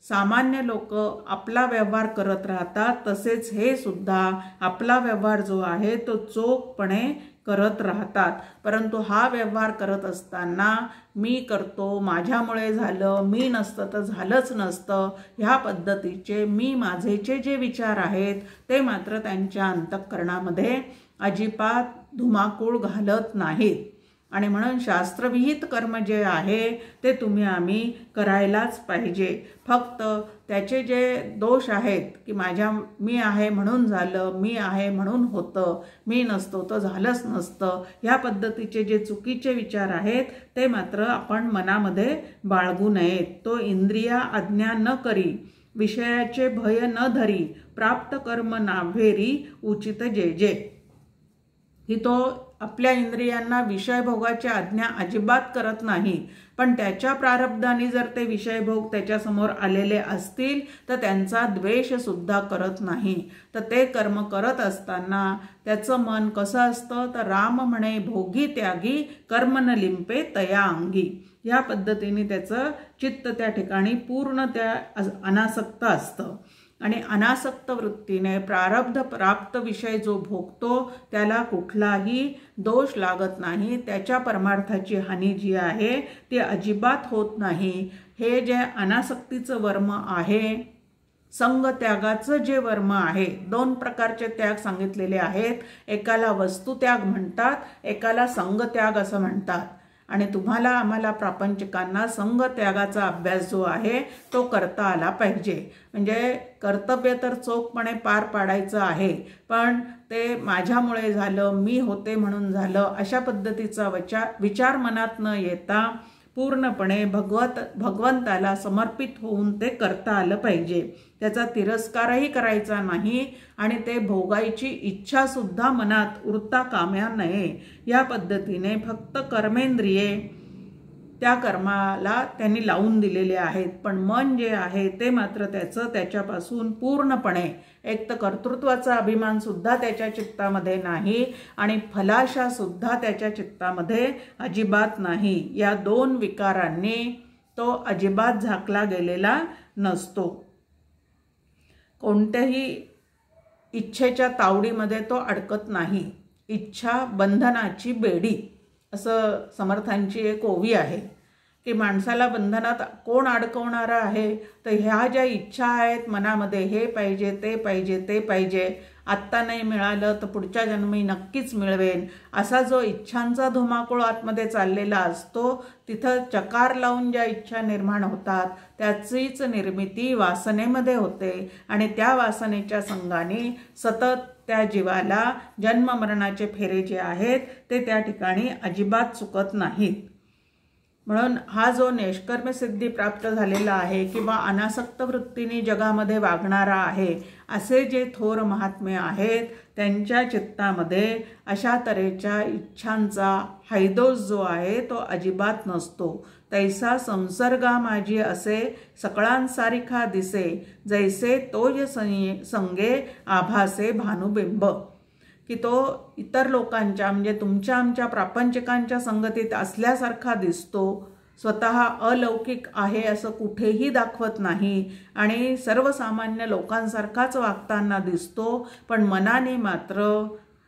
सामान्य लोक आपला व्यवहार करत राहतात तसेच हे सुद्धा आपला व्यवहार जो आहे तो चोखपणे करत राहतात. परंतु हा व्यवहार करत असताना मी करतो, माझ्यामुळे झालं, मी नसतं तर झालंच नसतं ह्या पद्धतीचे मी माझेचे जे विचार आहेत ते मात्र त्यांच्या अंतःकरणामध्ये अजिबात धुमाकूळ घालत नाहीत. आणि म्हणून शास्त्रविहित कर्म जे आहे ते तुम्ही आम्ही करायलाच पाहिजे. फक्त त्याचे जे दोष आहेत की मी आहे म्हणून झालं, मी आहे म्हणून होतं, मी नसतो तर झालंच नसतं ह्या पद्धतीचे जे चुकीचे विचार आहेत ते मात्र आपण मनामध्ये बाळगू नयेत. तो इंद्रिया आज्ञा न करी विषयाचे भय न धरी प्राप्त कर्म नाभेरी उचित जे जे. की तो आपल्या इंद्रियांना विषयभोगाची आज्ञा अजिबात करत नाही, पण त्याच्या प्रारब्धाने जर ते विषयभोग त्याच्यासमोर आलेले असतील तर त्यांचा द्वेष सुद्धा करत नाही. तर ते कर्म करत असताना त्याचं मन कसं असतं, तर राम म्हणे भोगी त्यागी कर्म न लिंपे तया अंगी. या पद्धतीने त्याचं चित्त त्या ठिकाणी पूर्ण त्या अनासक्त असतं आणि अनासक्त वृत्तीने प्रारब्ध प्राप्त विषय जो भोगतो त्याला कुठलाही दोष लागत नाही. त्याच्या परमार्थाची हानी जी आहे ती अजिबात होत नाही. हे जे अनासक्तीचं वर्म आहे, संग त्यागाचं जे वर्म आहे, 2 प्रकारचे त्याग सांगितलेले आहेत. एकाला वस्तुत्याग म्हणतात, एकाला संगत्याग असं म्हणतात. आणि तुम्हाला आम्हाला प्रापंचिकांना संग त्यागाचा अभ्यास जो आहे तो करता आला पाहिजे. म्हणजे कर्तव्य तर चोखपणे पार पाडायचं आहे, पण ते माझ्यामुळे झालं, मी होते म्हणून झालं, अशा पद्धतीचा विचार मनात न येता पूर्णपणे भगवंताला समर्पित होऊन ते करता आलं पाहिजे. त्याचा तिरस्कारही करायचा नाही आणि ते भोगायची इच्छा सुद्धा मनात उरता कामा नये. या पद्धतीने फक्त कर्मेंद्रिये त्या कर्माला त्यांनी लावून दिलेले आहेत, पण मन जे आहे ते मात्र त्याच्यापासून पूर्णपणे एक तर कर्तृत्वाचा अभिमान सुद्धा त्याच्या चित्तामध्ये नाही आणि फलाशा सुद्धा त्याच्या चित्तामध्ये अजिबात नाही. या 2 विकारांनी तो अजिबात झाकला गेलेला नसतो. कोणत्याही इच्छेच्या तावडीमध्ये तो अडकत नाही. इच्छा बंधनाची बेडी असं समर्थांची एक ओवी आहे की माणसाला बंधनात कोण अडकवणारा आहे, तर ह्या ज्या इच्छा आहेत मनामध्ये, हे पाहिजे ते पाहिजे ते पाहिजे, आत्ता नाही मिळालं तर पुढच्या जन्मी नक्कीच मिळवेन, असा जो इच्छांचा धुमाकूळ आतमध्ये चाललेला असतो, तिथं चकार लावून ज्या इच्छा निर्माण होतात त्याचीच निर्मिती वासनेमध्ये होते आणि त्या वासनेच्या संगाने सतत त्या जीवाला जन्ममरणाचे फेरे जे आहेत ते त्या ठिकाणी अजिबात चुकत नाहीत. म्हणून हा जो निष्कर्म सिद्धी प्राप्त झालेला आहे किंवा अनासक्त वृत्तीने जगामध्ये वागणारा आहे, असे जे थोर महात्मे आहेत त्यांच्या चित्तामध्ये अशा तऱ्हेच्या इच्छांचा हैदोस जो आहे तो अजिबात नसतो. तैसा संसर्गा माझी असे सकळांसारिखा दिसे, जैसे तोय संगे आभासे भानुबिंब. की तो इतर लोकांच्या म्हणजे तुमच्या आमच्या प्रापंचिकांच्या संगतीत असल्यासारखा दिसतो, स्वतः अलौकिक आहे असं कुठेही दाखवत नाही आणि सर्वसामान्य लोकांसारखाच वागताना दिसतो, पण मनाने मात्र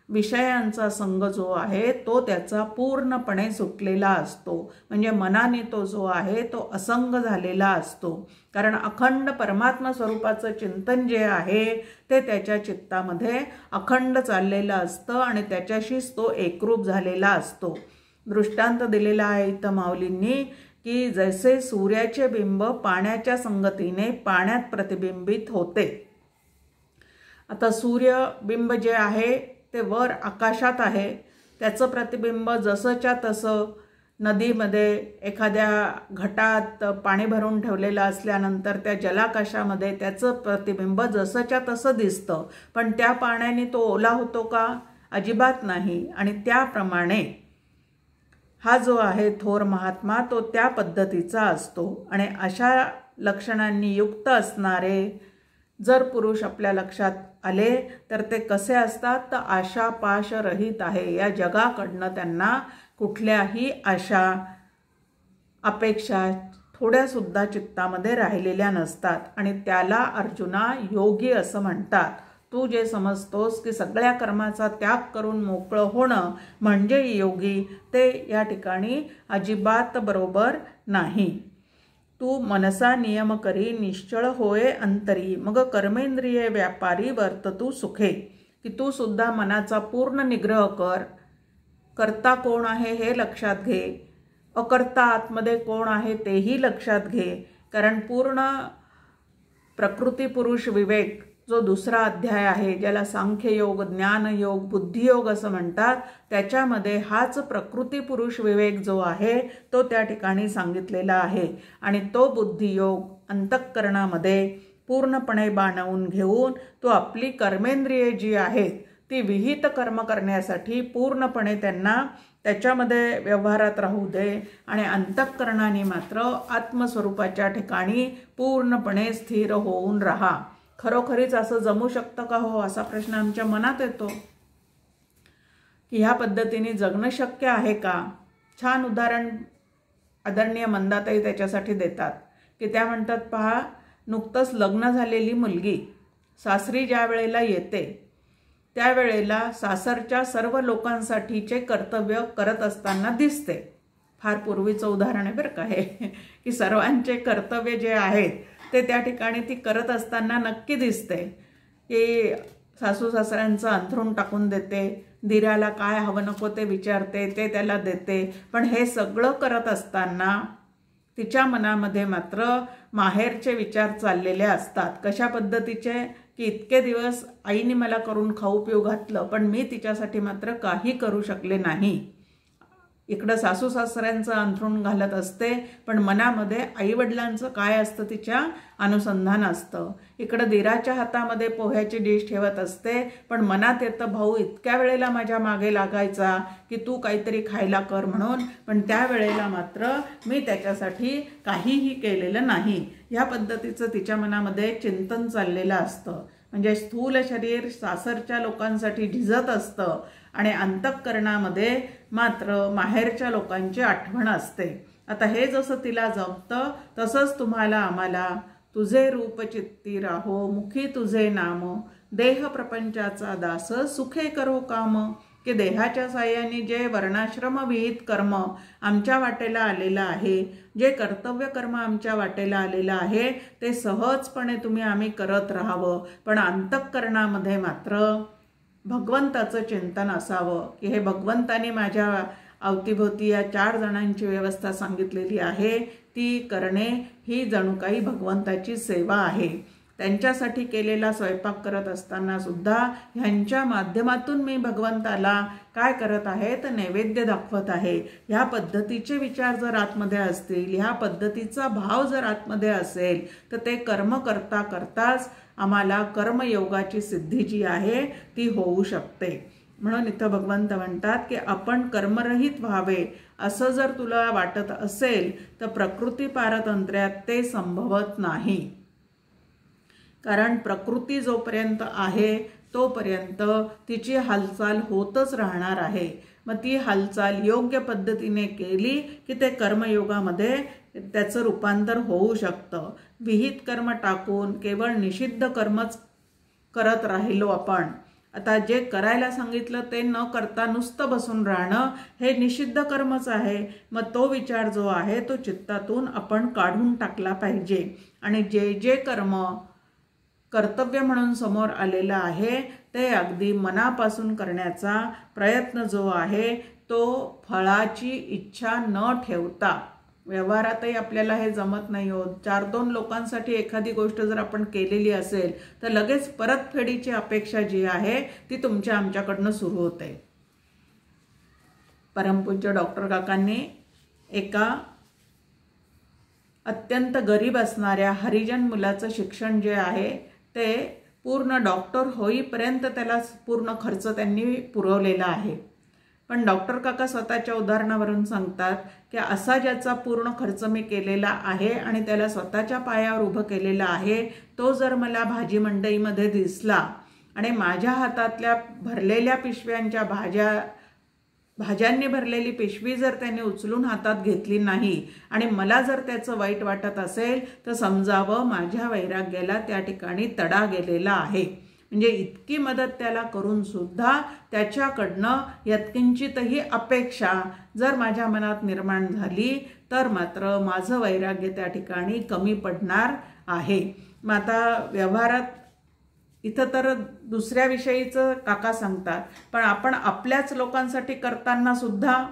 विषयांचा संग जो आहे तो त्याचा पूर्णपणे सुटलेला असतो. म्हणजे मनाने तो जो आहे तो असंग झालेला असतो, कारण अखंड परमात्मा स्वरूपाचं चिंतन जे आहे ते त्याच्या चित्तामध्ये अखंड चाललेलं असतं आणि त्याच्याशीच तो एकरूप झालेला असतो. दृष्टांत दिलेला आहे इथं माऊलींनी की जैसे सूर्याचे बिंब पाण्याच्या संगतीने पाण्यात प्रतिबिंबित होते. आता सूर्यबिंब जे आहे ते वर आकाशात आहे, त्याचं प्रतिबिंब जसंच्या तसं नदीमध्ये एखाद्या घटात पाणी भरून ठेवलेलं असल्यानंतर त्या जलाकाशामध्ये त्याचं प्रतिबिंब जसंच्या तसं दिसतं, पण त्या पाण्याने तो ओला होतो का? अजिबात नाही. आणि त्याप्रमाणे हा जो आहे थोर महात्मा तो त्या पद्धतीचा असतो. आणि अशा लक्षणांनी युक्त असणारे जर पुरुष आपल्या लक्षात आले तर ते कसे असतात, तर आशा पाश रहित आहे. या जगाकडनं त्यांना कुठल्याही आशा अपेक्षा थोड्यासुद्धा चित्तामध्ये राहिलेल्या नसतात आणि त्याला अर्जुना योगी असं म्हणतात. तू जे समजतोस की सगळ्या कर्माचा त्याग करून मोकळं होणं म्हणजे योगी, ते या ठिकाणी अजिबात बरोबर नाही. तू मनसा नियम करी निश्चळ होय अंतरी, मग कर्मेंद्रिये व्यापारी वर्त तू सुखे. की तू सुद्धा मनाचा पूर्ण निग्रह कर. कर्ता कोण आहे हे लक्षात घे, अकर्ता आतमध्ये कोण आहे तेही लक्षात घे. कारण पूर्ण प्रकृती पुरुष विवेक जो 2रा अध्याय आहे, ज्याला सांख्ययोग, ज्ञानयोग, बुद्धियोग असं म्हणतात, त्याच्यामध्ये हाच प्रकृती पुरुष विवेक जो आहे तो त्या ठिकाणी सांगितलेला आहे. आणि तो बुद्धियोग अंतःकरणामध्ये पूर्णपणे बाणवून घेऊन तो आपली कर्मेंद्रिये जी आहेत ती विहित कर्म करण्यासाठी पूर्णपणे त्यांना त्याच्यामध्ये व्यवहारात राहू दे आणि अंतःकरणाने मात्र आत्मस्वरूपाच्या ठिकाणी पूर्णपणे स्थिर होऊन राहा. खरोखरीच असं जमू शकतं का हो, असा प्रश्न आमच्या मनात येतो की ह्या पद्धतीने जगणं शक्य आहे का. छान उदाहरण आदरणीय मंदाताई त्याच्यासाठी देतात की त्या म्हणतात, पहा, नुकतंच लग्न झालेली मुलगी सासरी ज्या वेळेला येते त्यावेळेला सासरच्या सर्व लोकांसाठीचे कर्तव्य करत असताना दिसते. फार पूर्वीचं उदाहरण आहे बरं का हे, की सर्वांचे कर्तव्य जे आहेत ते त्या ठिकाणी ती करत असताना नक्की दिसते. की सासू सासऱ्यांचं अंथरूण टाकून देते, दिराला काय हवं नको ते विचारते, ते त्याला देते. पण हे सगळं करत असताना तिच्या मनामध्ये मात्र माहेरचे विचार चाललेले असतात. कशा पद्धतीचे, की इतके दिवस आईने मला करून खाऊ पिऊ घातलं पण मी तिच्यासाठी मात्र काही करू शकले नाही. इकडं सासू सासऱ्यांचं अंथरूण घालत असते पण मनामध्ये आईवडिलांचं काय असतं तिच्या अनुसंधान असतं. इकडं दिराच्या हातामध्ये पोह्याची डिश ठेवत असते पण मनात येतं भाऊ इतक्या वेळेला माझ्या मागे लागायचा की तू काहीतरी खायला कर म्हणून, पण त्यावेळेला मात्र मी त्याच्यासाठी काहीही केलेलं नाही. ह्या पद्धतीचं तिच्या मनामध्ये चिंतन चाललेलं असतं. म्हणजे स्थूल शरीर सासरच्या लोकांसाठी झिजत असतं आणि अंतःकरणामध्ये मात्र माहेरच्या लोकांची आठवण असते. आता हे जसं तिला जमतं तसंच तुम्हाला आम्हाला तुझे रूप चित्ती राहो मुखी तुझे नाम देह प्रपंचाचा दास सुखे करो काम. की देहाच्या साह्याने जे वर्णाश्रम विहित कर्म आमच्या वाटेला आलेलं आहे, जे कर्तव्य कर्म आमच्या वाटेला आलेलं आहे ते सहजपणे तुम्ही आम्ही करत राहावं, पण अंतःकरणामध्ये मात्र भगवंताचं चिंतन असावं. की हे भगवंताने माझ्या अवतीभोवती या 4 जणांची व्यवस्था सांगितलेली आहे, ती करणे ही जणू काही भगवंताची सेवा आहे. त्यांच्यासाठी केलेला स्वयंपाक करत असताना सुद्धा ह्यांच्या माध्यमातून मी भगवंताला काय करत आहे तर नैवेद्य दाखवत आहे. ह्या पद्धतीचे विचार जर आतमध्ये असतील, ह्या पद्धतीचा भाव जर आतमध्ये असेल तर ते कर्म करता करताच आम्हाला कर्मयोगाची सिद्धी जी आहे ती होऊ शकते. म्हणून इथं भगवंत म्हणतात की आपण कर्मरहित व्हावे असं जर तुला वाटत असेल तर प्रकृती पारतंत्र्यात ते संभवत नाही. कारण प्रकृती जोपर्यंत आहे तोपर्यंत तिची हालचाल होतच राहणार आहे. मग ती हालचाल योग्य पद्धतीने केली की ते कर्मयोगामध्ये त्याचं रूपांतर होऊ शकतं. विहित कर्म टाकून केवळ निषिद्ध कर्मच करत राहिलो आपण, आता जे करायला सांगितलं ते न करता नुसतं बसून राहणं हे निषिद्ध कर्मच आहे. मग तो विचार जो आहे तो चित्तातून आपण काढून टाकला पाहिजे आणि जे जे कर्म कर्तव्य म्हणून समोर आलेलं आहे ते अगदी मनापासून करण्याचा प्रयत्न जो आहे तो फळाची इच्छा न ठेवता. व्यवहारातही आपल्याला हे जमत नाही होत. 4-2 लोकांसाठी एखादी गोष्ट जर आपण केलेली असेल तर लगेच परतफेडीची अपेक्षा जी आहे ती तुमच्या आमच्याकडनं सुरू होते. परमपूज्य डॉक्टर काकांनी एका अत्यंत गरीब असणाऱ्या हरिजन मुलाचं शिक्षण जे आहे ते पूर्ण डॉक्टर होईपर्यंत त्याला पूर्ण खर्च त्यांनी पुरवलेला आहे. पण डॉक्टर काका स्वतःच्या उदाहरणावरून सांगतात की असा ज्याचा पूर्ण खर्च मी केलेला आहे आणि त्याला स्वतःच्या पायावर उभं केलेलं आहे तो जर मला भाजी मंडईमध्ये दिसला आणि माझ्या हातातल्या भरलेल्या पिशव्यांच्या भाज्यांनी भरलेली पिशवी जर त्याने उचलून हातात घेतली नाही आणि मला जर त्याचं वाईट वाटत असेल तर समजावं माझ्या वैराग्याला त्या ठिकाणी तडा गेलेला आहे. म्हणजे इतकी मदत त्याला करून सुद्धा त्याच्याकडनं यत्किंचितही अपेक्षा जर माझ्या मनात निर्माण झाली तर मात्र माझं वैराग्य त्या ठिकाणी कमी पडणार आहे. मग आता व्यवहारात इथं तर दुसऱ्या विषयीचं काका सांगतात, पण आपण आपल्याच लोकांसाठी करताना सुद्धा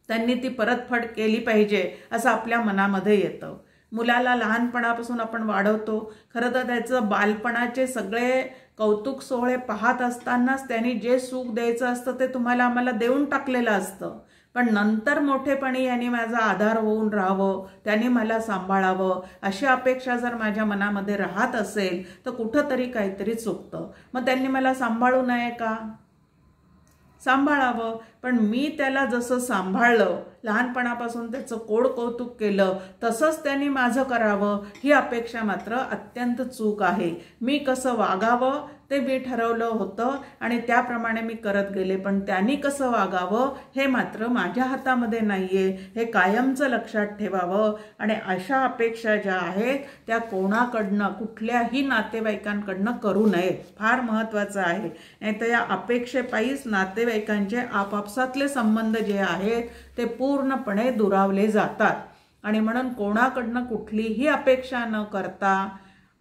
त्यांनी ती परतफेड केली पाहिजे असं आपल्या मनामध्ये येतं. मुलाला लहानपणापासून आपण वाढवतो, खरं तर त्याचं बालपणाचे सगळे कौतुक सोहळे पाहत असतानाच त्यांनी जे सुख द्यायचं असतं ते तुम्हाला आम्हाला देऊन टाकलेलं असतं. पण नंतर मोठेपणी यांनी माझा आधार होऊन राहावं, त्यांनी मला सांभाळावं, अशी अपेक्षा जर माझ्या मनामध्ये राहत असेल तर कुठंतरी काहीतरी चुकतं. मग त्यांनी मला सांभाळू नये का? सांभाळावं. पण मी त्याला जसं सांभाळलं, लहानपणापासून त्याचं कोड कौतुक केलं, तसंच त्यांनी माझं करावं ही अपेक्षा मात्र अत्यंत चूक आहे. मी कसं वागावं ते मी ठरवलं होतं आणि त्याप्रमाणे मी करत गेले, पण त्यांनी कसं वागावं हे मात्र माझ्या हातामध्ये नाहीये, हे कायमचं लक्षात ठेवावं. आणि अशा अपेक्षा ज्या आहेत त्या कोणाकडनं, कुठल्याही नातेवाईकांकडनं करू नयेत. फार महत्त्वाचं आहे. नाही तर या अपेक्षेपायीच नातेवाईकांचे आपापसातले संबंध जे आहेत ते पूर्णपणे दुरावले जातात. आणि म्हणून कोणाकडनं कुठलीही अपेक्षा न करता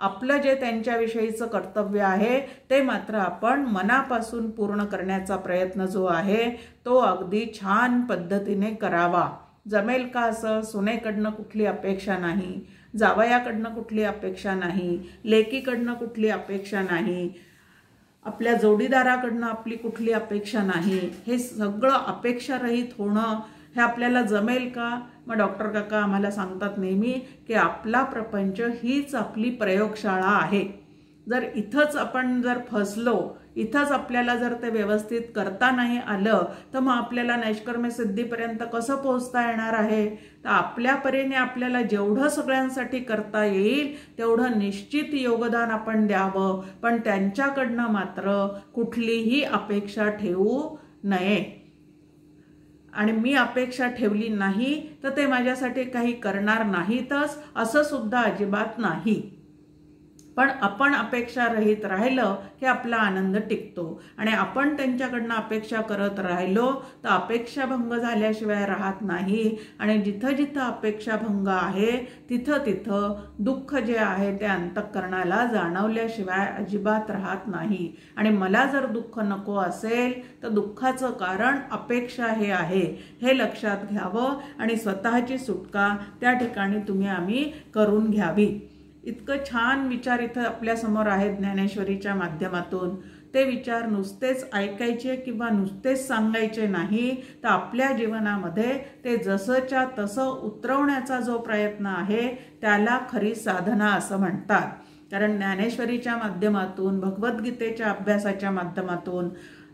आपलं जे त्यांच्याविषयीचं कर्तव्य आहे ते मात्र आपण मनापासून पूर्ण करण्याचा प्रयत्न जो आहे तो अगदी छान पद्धतीने करावा. जमेल का असं? सुनेकडनं कुठली अपेक्षा नाही, जावयाकडनं कुठली अपेक्षा नाही, लेकीकडनं कुठली अपेक्षा नाही, आपल्या जोडीदाराकडनं आपली कुठली अपेक्षा नाही. हे सगळं अपेक्षारहित होणं हे आपल्याला जमेल का? मग डॉक्टर काका आम्हाला सांगतात नेहमी की आपला प्रपंच हीच आपली प्रयोगशाळा आहे. जर इथंच आपण जर फसलो, इथंच आपल्याला जर ते व्यवस्थित करता नाही आलं तर मग आपल्याला नैष्कर्म्य सिद्धीपर्यंत कसं पोहोचता येणार आहे? तर आपल्या परीने आपल्याला जेवढं सगळ्यांसाठी करता येईल तेवढं निश्चित योगदान आपण द्यावं, पण त्यांच्याकडनं मात्र कुठलीही अपेक्षा ठेवू नये. आणि मी अपेक्षा ठेवली नाही तर ते माझ्यासाठी काही करणार नाहीतच असं सुद्धा अजिबात नाही. पण आपण अपेक्षा रहित राहिलं की आपला आनंद टिकतो. आणि आपण त्यांच्याकडनं अपेक्षा करत राहिलो तर अपेक्षाभंग झाल्याशिवाय राहत नाही. आणि जिथं जिथं अपेक्षाभंग आहे तिथं तिथं दुःख जे आहे ते अंतःकरणाला जाणवल्याशिवाय अजिबात राहत नाही. आणि मला जर दुःख नको असेल तर दुःखाचं कारण अपेक्षा हे आहे, हे लक्षात घ्यावं आणि स्वतःची सुटका त्या ठिकाणी आम्ही करून घ्यावी. इतकं छान विचार इथं आपल्यासमोर आहेत ज्ञानेश्वरीच्या माध्यमातून. ते विचार नुसतेच ऐकायचे किंवा नुसतेच सांगायचे नाही, तर आपल्या जीवनामध्ये ते जसंच्या तसं उतरवण्याचा जो प्रयत्न आहे त्याला खरी साधना असं म्हणतात. कारण ज्ञानेश्वरीच्या माध्यमातून, भगवद्गीतेच्या अभ्यासाच्या माध्यमातून,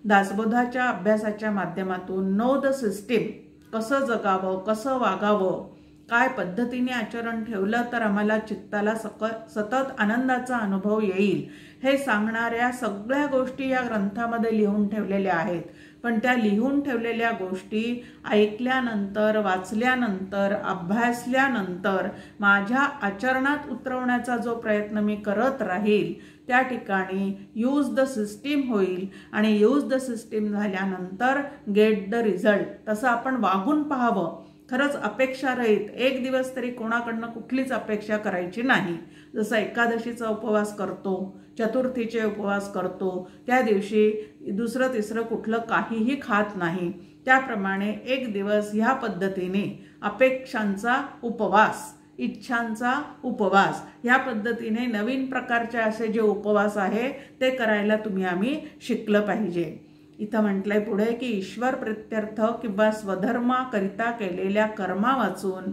दासबोधाच्या अभ्यासाच्या माध्यमातून नो द सिस्टीम, कसं जगावं, कसं वागावं, काय पद्धतीने आचरण ठेवलं तर आम्हाला चित्ताला सतत आनंदाचा अनुभव येईल, हे सांगणाऱ्या सगळ्या गोष्टी या ग्रंथामध्ये लिहून ठेवलेल्या आहेत. पण त्या लिहून ठेवलेल्या गोष्टी ऐकल्यानंतर, वाचल्यानंतर, अभ्यासल्यानंतर माझ्या आचरणात उतरवण्याचा जो प्रयत्न मी करत राहील त्या ठिकाणी यूज द सिस्टीम होईल. आणि यूज द सिस्टीम झाल्यानंतर गेट द रिझल्ट. तसं आपण वागून पाहावं. खरंच अपेक्षारहित एक दिवस तरी कोणाकडनं कुठलीच अपेक्षा करायची नाही. जसं एकादशीचा उपवास करतो, चतुर्थीचे उपवास करतो, त्या दिवशी दुसरं तिसरं कुठलं काहीही खात नाही, त्याप्रमाणे एक दिवस ह्या पद्धतीने अपेक्षांचा उपवास, इच्छांचा उपवास, ह्या पद्धतीने नवीन प्रकारचे असे जे उपवास आहे ते करायला आम्ही शिकलं पाहिजे. इथं म्हटलंय पुढे की ईश्वर प्रत्यर्थ किंवा स्वधर्माकरिता केलेल्या कर्मा वाचून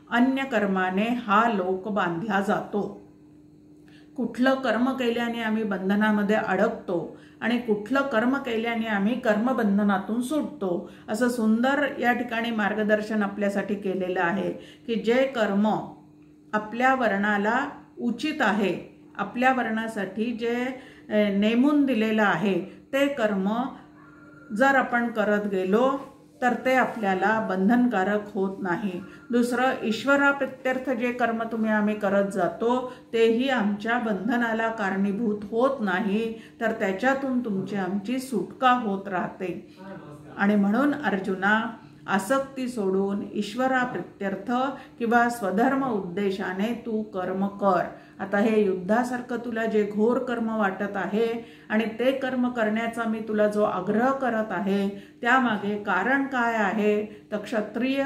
अन्य कर्माने हा लोक बांधला जातो. कुठलं कर्म केल्याने आम्ही बंधनामध्ये अडकतो आणि कुठलं कर्म केल्याने आम्ही कर्मबंधनातून सुटतो, असं सुंदर या ठिकाणी मार्गदर्शन आपल्यासाठी केलेलं आहे की जे कर्म आपल्या वर्णाला उचित आहे, आपल्या वर्णासाठी जे नेमून दिलेलं आहे ते कर्म जर आपण करत गेलो तर ते आपल्याला बंधनकारक होत नाही. दुसरं, ईश्वराप्रित्यर्थ जे कर्म आम्ही करत जातो तेही आमच्या बंधनाला कारणीभूत होत नाही, तर त्याच्यातून आमची सुटका होत राहते. आणि म्हणून अर्जुना, आसक्ती सोडून ईश्वराप्रित्यर्थ किंवा स्वधर्म उद्देशाने तू कर्म कर. आता हे युद्धासारखं तुला जे घोर कर्म वाटत आहे आणि ते कर्म करण्याचा मी तुला जो आग्रह करत आहे त्यामागे कारण काय आहे? तर क्षत्रिय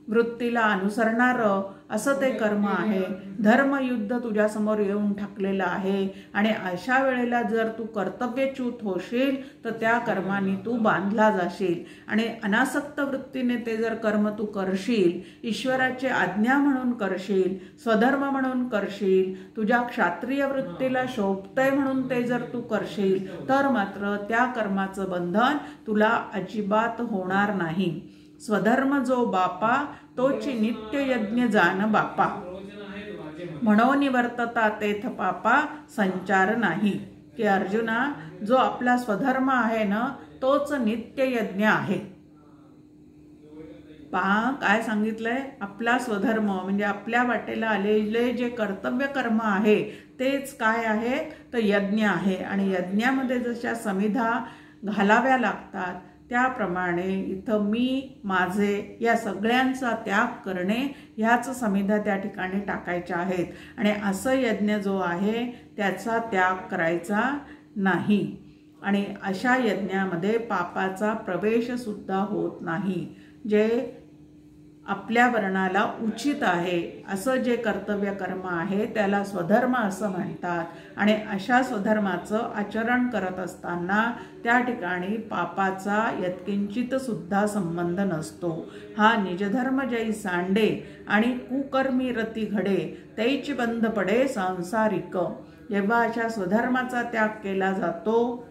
वृत्तीला अनुसरणारं असं ते कर्म आहे. धर्मयुद्ध तुझ्यासमोर येऊन ठाकलेलं आहे आणि अशा वेळेला जर तू कर्तव्यच्युत होशील तर त्या कर्माने तू बांधला जाशील आणि अनासक्त वृत्तीने ते जर कर्म तू करशील, ईश्वराची आज्ञा म्हणून करशील, स्वधर्म म्हणून करशील, तुझ्या क्षत्रिय वृत्तीला शोभतंय म्हणून ते जर तू करशील तर मात्र त्या कर्माचं बंधन तुला अजिबात होणार नाही. स्वधर्म जो बापा तोची नित्य यज्ञ जान बापा, म्हणो निवर्तता तेथ पापा संचार नाही. की अर्जुना, जो आपला स्वधर्म आहे ना तोच नित्य यज्ञ आहे. पहा काय सांगितलंय, आपला स्वधर्म म्हणजे आपल्या वाटेला आलेले जे कर्तव्य कर्म आहे तेच काय आहे तर यज्ञ आहे. आणि यज्ञामध्ये जशा समिधा घालाव्या लागतात त्याप्रमाणे इथं मी माझे या सगळ्यांचा त्याग करणे ह्याच समिधा त्या ठिकाणी टाकायच्या आहेत. आणि असं यज्ञ जो आहे त्याचा त्याग करायचा नाही. आणि अशा यज्ञामध्ये पापाचा प्रवेश सुद्धा होत नाही. जे आपल्या वर्णाला उचित आहे असं जे कर्तव्य कर्म आहे त्याला स्वधर्म असं म्हणतात. आणि अशा स्वधर्माचं आचरण करत असताना त्या ठिकाणी पापाचा यत्किंचित सुद्धा संबंध नसतो. हा निजधर्म जै सांडे आणि कुकर्मी रती घडे तैची बंध पडे सांसारिक. जेव्हा अशा स्वधर्माचा त्याग केला जातो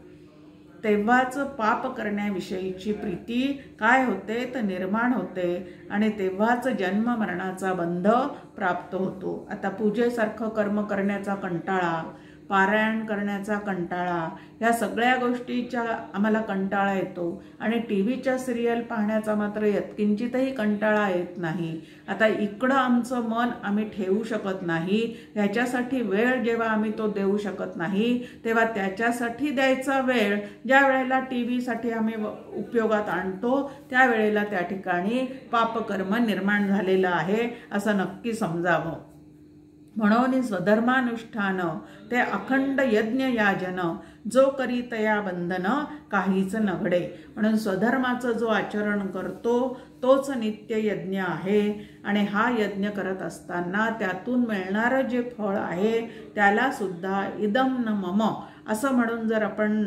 तेव्हाच पाप करण्याविषयीची प्रीती काय होते तर निर्माण होते आणि तेव्हाच जन्म मरणाचा बंध प्राप्त होतो. आता पूजेसारखं कर्म करण्याचा कंटाळा, पारायण करण्याचा कंटाळा, या सगळ्या गोष्टीचा आम्हाला कंटाळा येतो आणि टीव्हीच्या सिरियल पाहण्याचा मात्र यत्किंचितही कंटाळा येत नाही. आता इकडं आमचं मन आम्ही ठेवू शकत नाही, ह्याच्यासाठी वेळ जेव्हा आम्ही तो देऊ शकत नाही तेव्हा त्याच्यासाठी द्यायचा वेळ ज्या वेळेला टीव्हीसाठी आम्ही उपयोगात आणतो त्यावेळेला त्या ठिकाणी पापकर्म निर्माण झालेलं आहे असं नक्की समजावं. म्हणून स्वधर्मानुष्ठान ते अखंड यज्ञ याजन, जो करी तया बंधन काहीच नघडे. म्हणून स्वधर्माचं जो आचरण करतो तोच नित्य यज्ञ आहे. आणि हा यज्ञ करत असताना त्यातून मिळणारं जे फळ आहे त्याला सुद्धा इदम न मम असं म्हणून जर आपण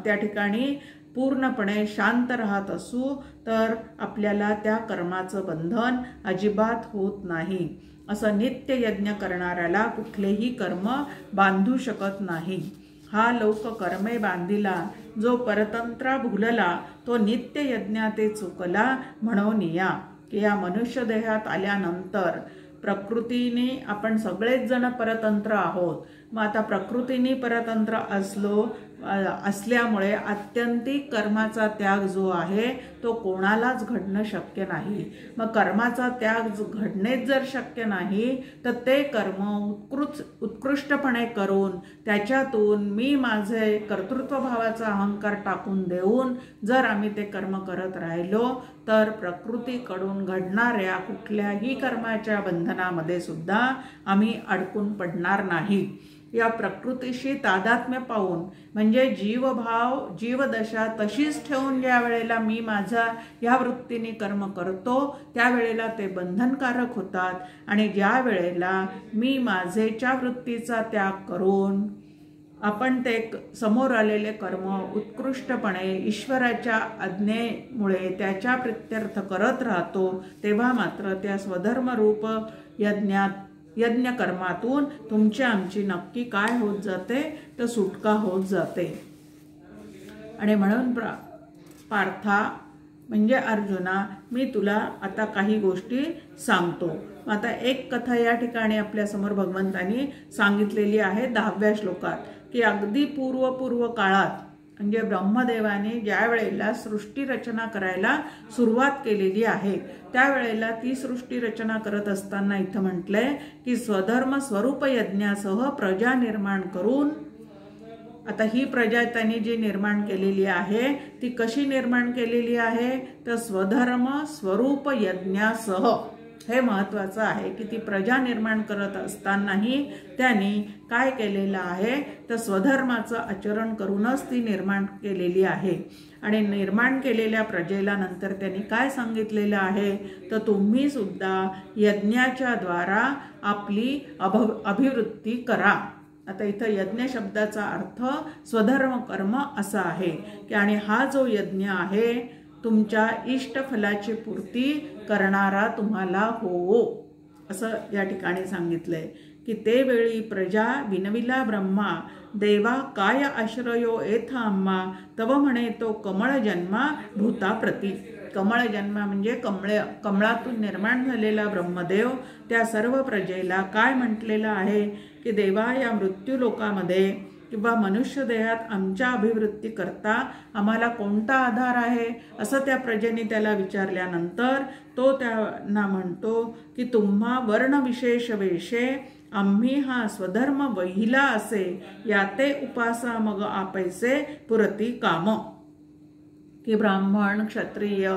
त्या ठिकाणी पूर्णपणे शांत राहत असू तर आपल्याला त्या कर्माचं बंधन अजिबात होत नाही. असं नित्य यज्ञ करणाऱ्याला कुठलेही कर्म बांधू शकत नाही. हा लोक कर्मे बांधिला, जो परतंत्रा भुलला, तो नित्य यज्ञाते चुकला म्हणून या. की या मनुष्य देहात आल्यानंतर प्रकृतीने आपण सगळेच जण परतंत्र आहोत. मग आता प्रकृतीने परतंत्र असल्यामुळे आत्यंतिक कर्माचा त्याग जो आहे तो कोणालाच घडणं शक्य नाही. मग कर्माचा त्याग घडणेच जर शक्य नाही तर ते कर्म उत्कृष्टपणे करून त्याच्यातून मी माझे कर्तृत्व भावाचा अहंकार टाकून देऊन जर आम्ही ते कर्म करत राहिलो तर प्रकृतीकडून घडणाऱ्या कुठल्याही कर्माच्या बंधनामध्ये सुद्धा आम्ही अडकून पडणार नाही. या प्रकृतीशी तादात्म्य पाहून म्हणजे जीवभाव जीवदशा तशीच ठेवून ज्या वेळेला मी माझा या वृत्तीने कर्म करतो त्यावेळेला ते बंधनकारक होतात. आणि ज्या वेळेला मी माझेच्या वृत्तीचा त्याग करून आपण ते समोर आलेले कर्म उत्कृष्टपणे ईश्वराच्या आज्ञेमुळे त्याच्या प्रित्यर्थ करत राहतो तेव्हा मात्र त्या स्वधर्मरूप यज्ञ कर्मातून तुमची आमची नक्की काय होत जाते तर सुटका होत जाते. आणि म्हणून पार्था म्हणजे अर्जुना, मी तुला आता काही गोष्टी सांगतो. आता एक कथा या ठिकाणी आपल्यासमोर भगवंतांनी सांगितलेली आहे 10व्या श्लोकात की अगदी पूर्व काळात म्हणजे ब्रह्मदेवाने ज्या वेळेला सृष्टी रचना करायला सुरुवात केलेली आहे त्यावेळेला ती सृष्टी रचना करत असताना इथं म्हटलंय की स्वधर्म स्वरूप यज्ञासह प्रजा निर्माण करून, आता ही प्रजा त्यांनी जी निर्माण केलेली आहे ती कशी निर्माण केलेली आहे तर स्वधर्म स्वरूप यज्ञासह. हे महत्त्वाचं आहे की ती प्रजा निर्माण करत असतानाही त्यांनी काय केलेलं आहे तर स्वधर्माचं आचरण करूनच ती निर्माण केलेली आहे। आणि निर्माण केलेल्या प्रजेला नंतर त्यांनी काय सांगितलेलं आहे तर तुम्ही सुद्धा यज्ञाच्या द्वारा आपली अभिवृद्धी करा। आता इथं यज्ञ शब्दाचा अर्थ स्वधर्म कर्म असा आहे की आणि हा जो यज्ञ आहे तुमच्या इष्टफलाची पूर्ती करणारा तुम्हाला हो, असं या ठिकाणी सांगितलंय की ते वेळी प्रजा विनविला ब्रह्मा देवा काय आश्रयो एथ आम्हा तव म्हणे तो कमळ जन्मा भूता प्रती। कमळ जन्मा म्हणजे कमळातून निर्माण झालेला ब्रह्मदेव त्या सर्व प्रजेला काय म्हटलेलं आहे की देवा या मृत्यू लोकामध्ये किंवा मनुष्य देहात आमच्या अभिवृद्धी करता आम्हाला कोणता आधार आहे असं त्या प्रजेने त्याला विचारल्यानंतर तो त्यांना म्हणतो की तुम्हा वर्णविशेष वेशे आम्ही हा स्वधर्म वहिला असे याते उपासा मग आपैसे पुरती काम। की ब्राह्मण क्षत्रिय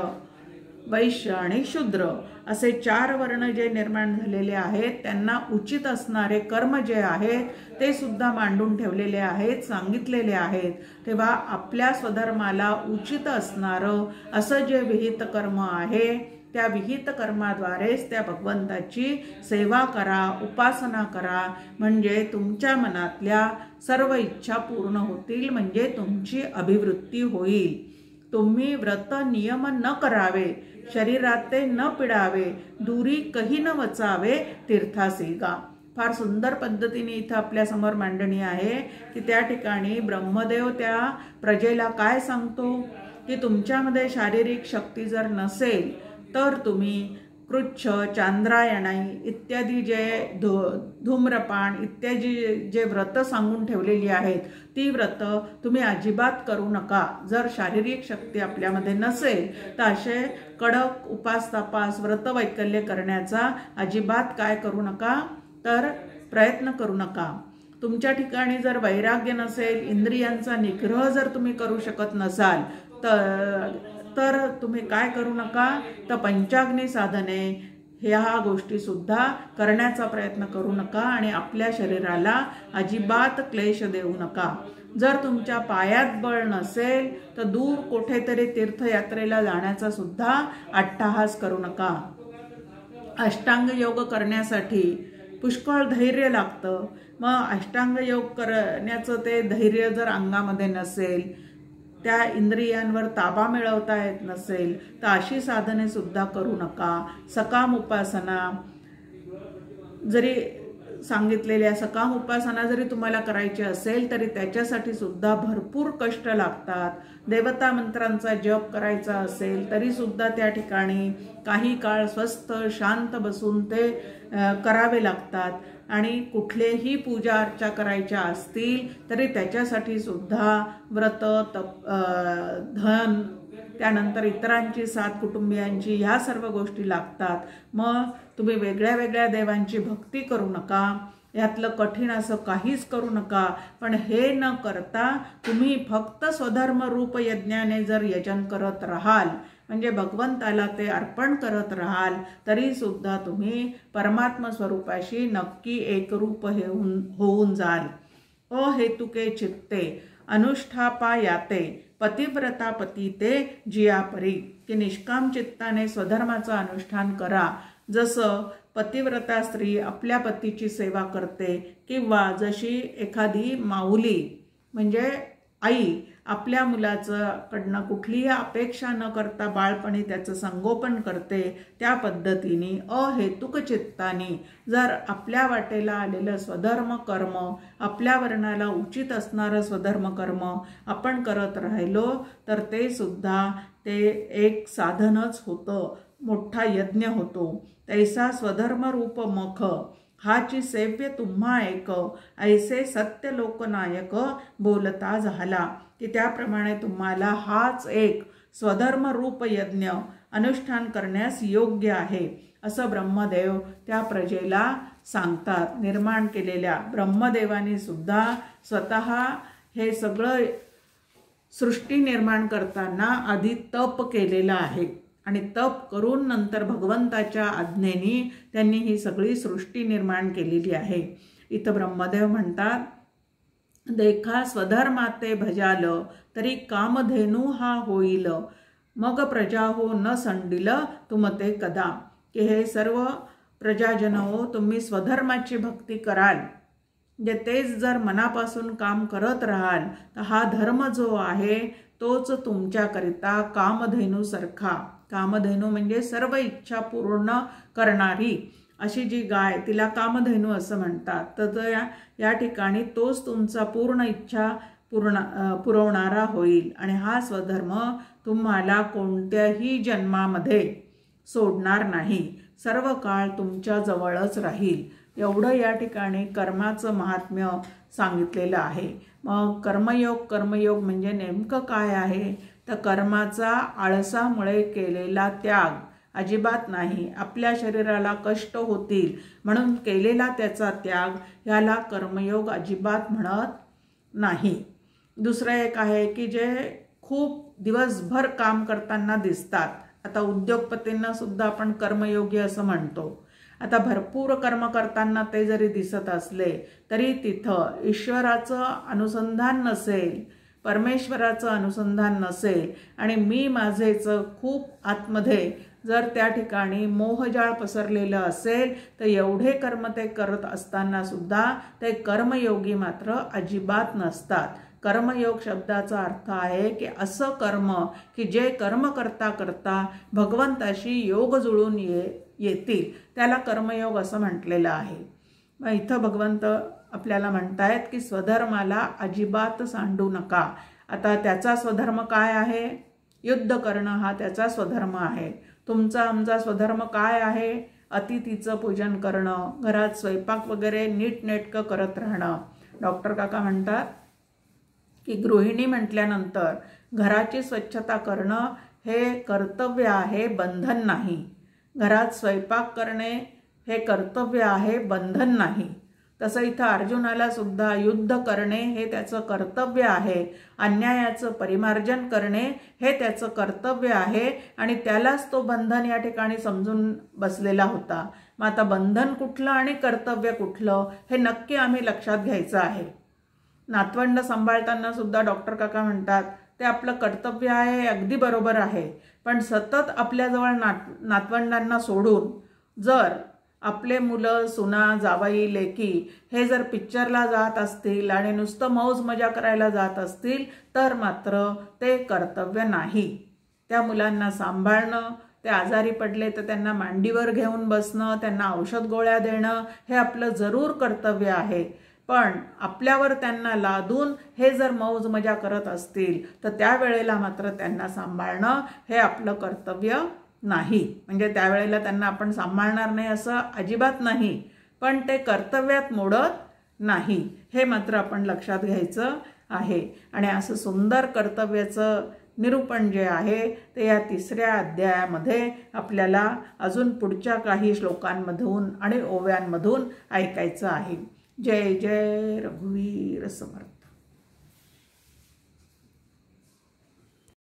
वैश्य आणि शूद्र असे 4 वर्ण जे निर्माण झालेले आहेत त्यांना उचित असणारे कर्म जे आहेत ते सुद्धा मांडून ठेवलेले आहेत, सांगितलेले आहेत। तेव्हा आपल्या स्वधर्माला उचित असणारं असं जे विहित कर्म आहे त्या विहित कर्माद्वारेच त्या भगवंताची सेवा करा, उपासना करा, म्हणजे तुमच्या मनातल्या सर्व इच्छा पूर्ण होतील, म्हणजे तुमची अभिवृद्धी होईल। तुम्ही व्रत नियम न करावे, शरीराते न पिडावे, दूरी कही न वचावे, तीर्थासी गा। फार सुंदर पद्धतीने इथं आपल्या समोर मांडणी आहे की त्या ठिकाणी ब्रह्मदेव त्या प्रजेला काय सांगतो की तुमच्यामध्ये शारीरिक शक्ती जर नसेल तर तुम्ही कृच्छ, चांद्रायणाई इत्यादी जे धूम्रपान इत्यादी जे व्रत सांगून ठेवलेली आहेत ती व्रत तुम्ही अजिबात करू नका। जर शारीरिक शक्ती आपल्यामध्ये नसेल तर असे कडक उपास तपास व्रत वैकल्य करण्याचा अजिबात काय करू नका तर प्रयत्न करू नका। तुमच्या ठिकाणी जर वैराग्य नसेल, इंद्रियांचा निग्रह जर तुम्ही करू शकत नसाल तर तुम्ही काय करू नका तर पंचाग्नी साधने ह्या गोष्टी सुद्धा करण्याचा प्रयत्न करू नका आणि आपल्या शरीराला अजिबात क्लेश देऊ नका। जर तुमच्या पायात बळ नसेल तर दूर कुठेतरी तीर्थयात्रेला जाण्याचा सुद्धा अट्टहास करू नका। अष्टांग योग करण्यासाठी पुष्कळ धैर्य लागतं, मग अष्टांग योग करण्याचं ते धैर्य जर अंगामध्ये नसेल, त्या इंद्रियांवर ताबा मिळवता येत नसेल तर अशी साधने सुद्धा करू नका। सकाम उपासना जरी सांगितलेल्या सकाम उपासना जरी तुम्हाला करायची असेल तरी त्याच्यासाठी सुद्धा भरपूर कष्ट लागतात। देवता मंत्रांचा जप करायचा असेल तरी सुद्धा त्या ठिकाणी काही काळ स्वस्थ शांत बसून ते करावे लागतात आणि कुठलेही पूजा अर्चा करायच्या असतील तरी त्याच्यासाठी सुद्धा व्रत धन त्यानंतर इतरांची साथ कुटुंबियांची ह्या सर्व गोष्टी लागतात। मग तुम्ही वेगळ्या वेगळ्या देवांची भक्ती करू नका, यातलं कठीण असं काहीच करू नका। पण हे न करता तुम्ही फक्त स्वधर्म रूप यज्ञाने जर यजन करत राहाल म्हणजे भगवंताला ते अर्पण करत राहाल तरी सुद्धा तुम्ही परमात्मा स्वरूपाशी नक्की एकरूप होऊन जाल। अहेतुके चित्ते अनुष्ठापा याते पतिव्रता पतिते जियापरी। की निष्काम चित्ताने स्वधर्माचं अनुष्ठान करा। जसं पतिव्रता स्त्री आपल्या पतीची सेवा करते किंवा जशी एखादी माऊली म्हणजे आई आपल्या मुलाकडनं कुठलीही अपेक्षा न करता बाळपणी त्याचं संगोपन करते, त्या पद्धतीने अहेतुक चित्ताने जर आपल्या वाटेला आलेलं स्वधर्म कर्म, आपल्या वर्णाला उचित असणारं स्वधर्म कर्म आपण करत राहिलो तर ते सुद्धा ते एक साधनच होतं, मोठा यज्ञ होतो। तैसा स्वधर्म रूप मख हाची सेव्य तुम्हा एक ऐसे सत्य लोकनायक बोलता झाला। की त्याप्रमाणे तुम्हाला हाच एक स्वधर्म रूप यज्ञ अनुष्ठान करण्यास योग्य आहे असं ब्रह्मदेव त्या प्रजेला सांगतात। निर्माण केलेल्या ब्रह्मदेवाने सुद्धा स्वतः हे सगळं सृष्टी निर्माण करताना आधी तप केलेलं आहे आणि तप करून नंतर भगवंताच्या आज्ञेने त्यांनी ही सगळी सृष्टी निर्माण केलेली आहे। इथं ब्रह्मदेव म्हणतात, देखा स्वधर्माते भजाल तरी कामधेनू हा होईल, मग प्रजा हो न संडिल तुमते कदा। की हे सर्व प्रजाजन हो, तुम्ही स्वधर्माची भक्ती कराल, म्हणजे तेच जर मनापासून काम करत राहाल तर हा धर्म जो आहे तोच तुमच्याकरिता कामधेनूसारखा, कामधेनू म्हणजे सर्व इच्छा पूर्ण करणारी अशी जी गाय, तिला कामधेनू असं म्हणतात। तर या ठिकाणी तोच तुमचा पूर्ण इच्छा पुरवणारा होईल आणि हा स्वधर्म तुम्हाला कोणत्याही जन्मामध्ये सोडणार नाही, सर्व काळ तुमच्या जवळच राहील। एवढं या ठिकाणी कर्माचं महात्म्य सांगितलेलं आहे। मग कर्मयोग म्हणजे नेमकं काय आहे, तर कर्माचा आळसामुळे केलेला त्याग अजिबात नाही। आपल्या शरीराला कष्ट होतील म्हणून केलेला त्याचा त्याग, याला कर्मयोग अजिबात म्हणत नाही। दुसरं एक आहे की जे खूप दिवसभर काम करताना दिसतात, आता उद्योगपतींना सुद्धा आपण कर्मयोगी असं म्हणतो। आता भरपूर कर्म करताना ते जरी दिसत असले तरी तिथं ईश्वराचं अनुसंधान नसेल, परमेश्वराचं अनुसंधान नसेल आणि मी माझेचं खूप आतमध्ये जर त्या ठिकाणी मोहजाळ पसरलेलं असेल तर एवढे कर्म ते करत असताना सुद्धा ते कर्मयोगी मात्र अजिबात नसतात। कर्मयोग शब्दाचा अर्थ आहे की असं कर्म की जे कर्म करता करता भगवंताशी योग जुळून येतील, त्याला कर्मयोग असं म्हटलेलं आहे। मग इथं भगवंत आपल्याला म्हणतायत की स्वधर्माला अजिबात सांडू नका। आता त्याचा स्वधर्म काय आहे, युद्ध करणं हा त्याचा स्वधर्म आहे। तुमचा आमचा स्वधर्म काय आहे, अतिथीचं पूजन करणं, घरात स्वयंपाक वगैरे नीटनेटकं करत राहणं। डॉक्टर काका म्हणतात की गृहिणी म्हटल्यानंतर घराची स्वच्छता करणं हे कर्तव्य आहे, बंधन नाही। घरात स्वयंपाक करणे हे कर्तव्य आहे, बंधन नाही। तसं इथं अर्जुनाला सुद्धा युद्ध करणे हे त्याचं कर्तव्य आहे, अन्यायाचं परिमार्जन करणे हे त्याचं कर्तव्य आहे आणि त्यालाच तो बंधन या ठिकाणी समजून बसलेला होता। मग आता बंधन कुठलं आणि कर्तव्य कुठलं हे नक्की आम्ही लक्षात घ्यायचं आहे। नातवंड सांभाळताना सुद्धा डॉक्टर काका म्हणतात ते आपलं कर्तव्य आहे, अगदी बरोबर आहे, पण सतत आपल्याजवळ नातवंडांना सोडून जर आपले मुलं, सुना, जावई, लेकी हे जर पिक्चरला जात असतील आणि नुसतं मौज मजा करायला जात असतील तर मात्र ते कर्तव्य नाही। त्या मुलांना सांभाळणं, ते आजारी पडले तर त्यांना मांडीवर घेऊन बसणं, त्यांना औषध गोळ्या देणं हे आपलं जरूर कर्तव्य आहे, पण आपल्यावर त्यांना लादून हे जर मौज मजा करत असतील तर त्यावेळेला मात्र त्यांना सांभाळणं हे आपलं कर्तव्य नाही। म्हणजे त्यावेळेला त्यांना आपण सांभाळणार नाही असं अजिबात नाही, पण ते कर्तव्यात मोडत नाही, हे मात्र आपण लक्षात घ्यायचं आहे। आणि असं सुंदर कर्तव्याचं निरूपण जे आहे ते या 3ऱ्या अध्यायामध्ये आपल्याला अजून पुढच्या काही श्लोकांमधून आणि ओव्यांमधून ऐकायचं आहे। जय जय रघुवीर समर्थ।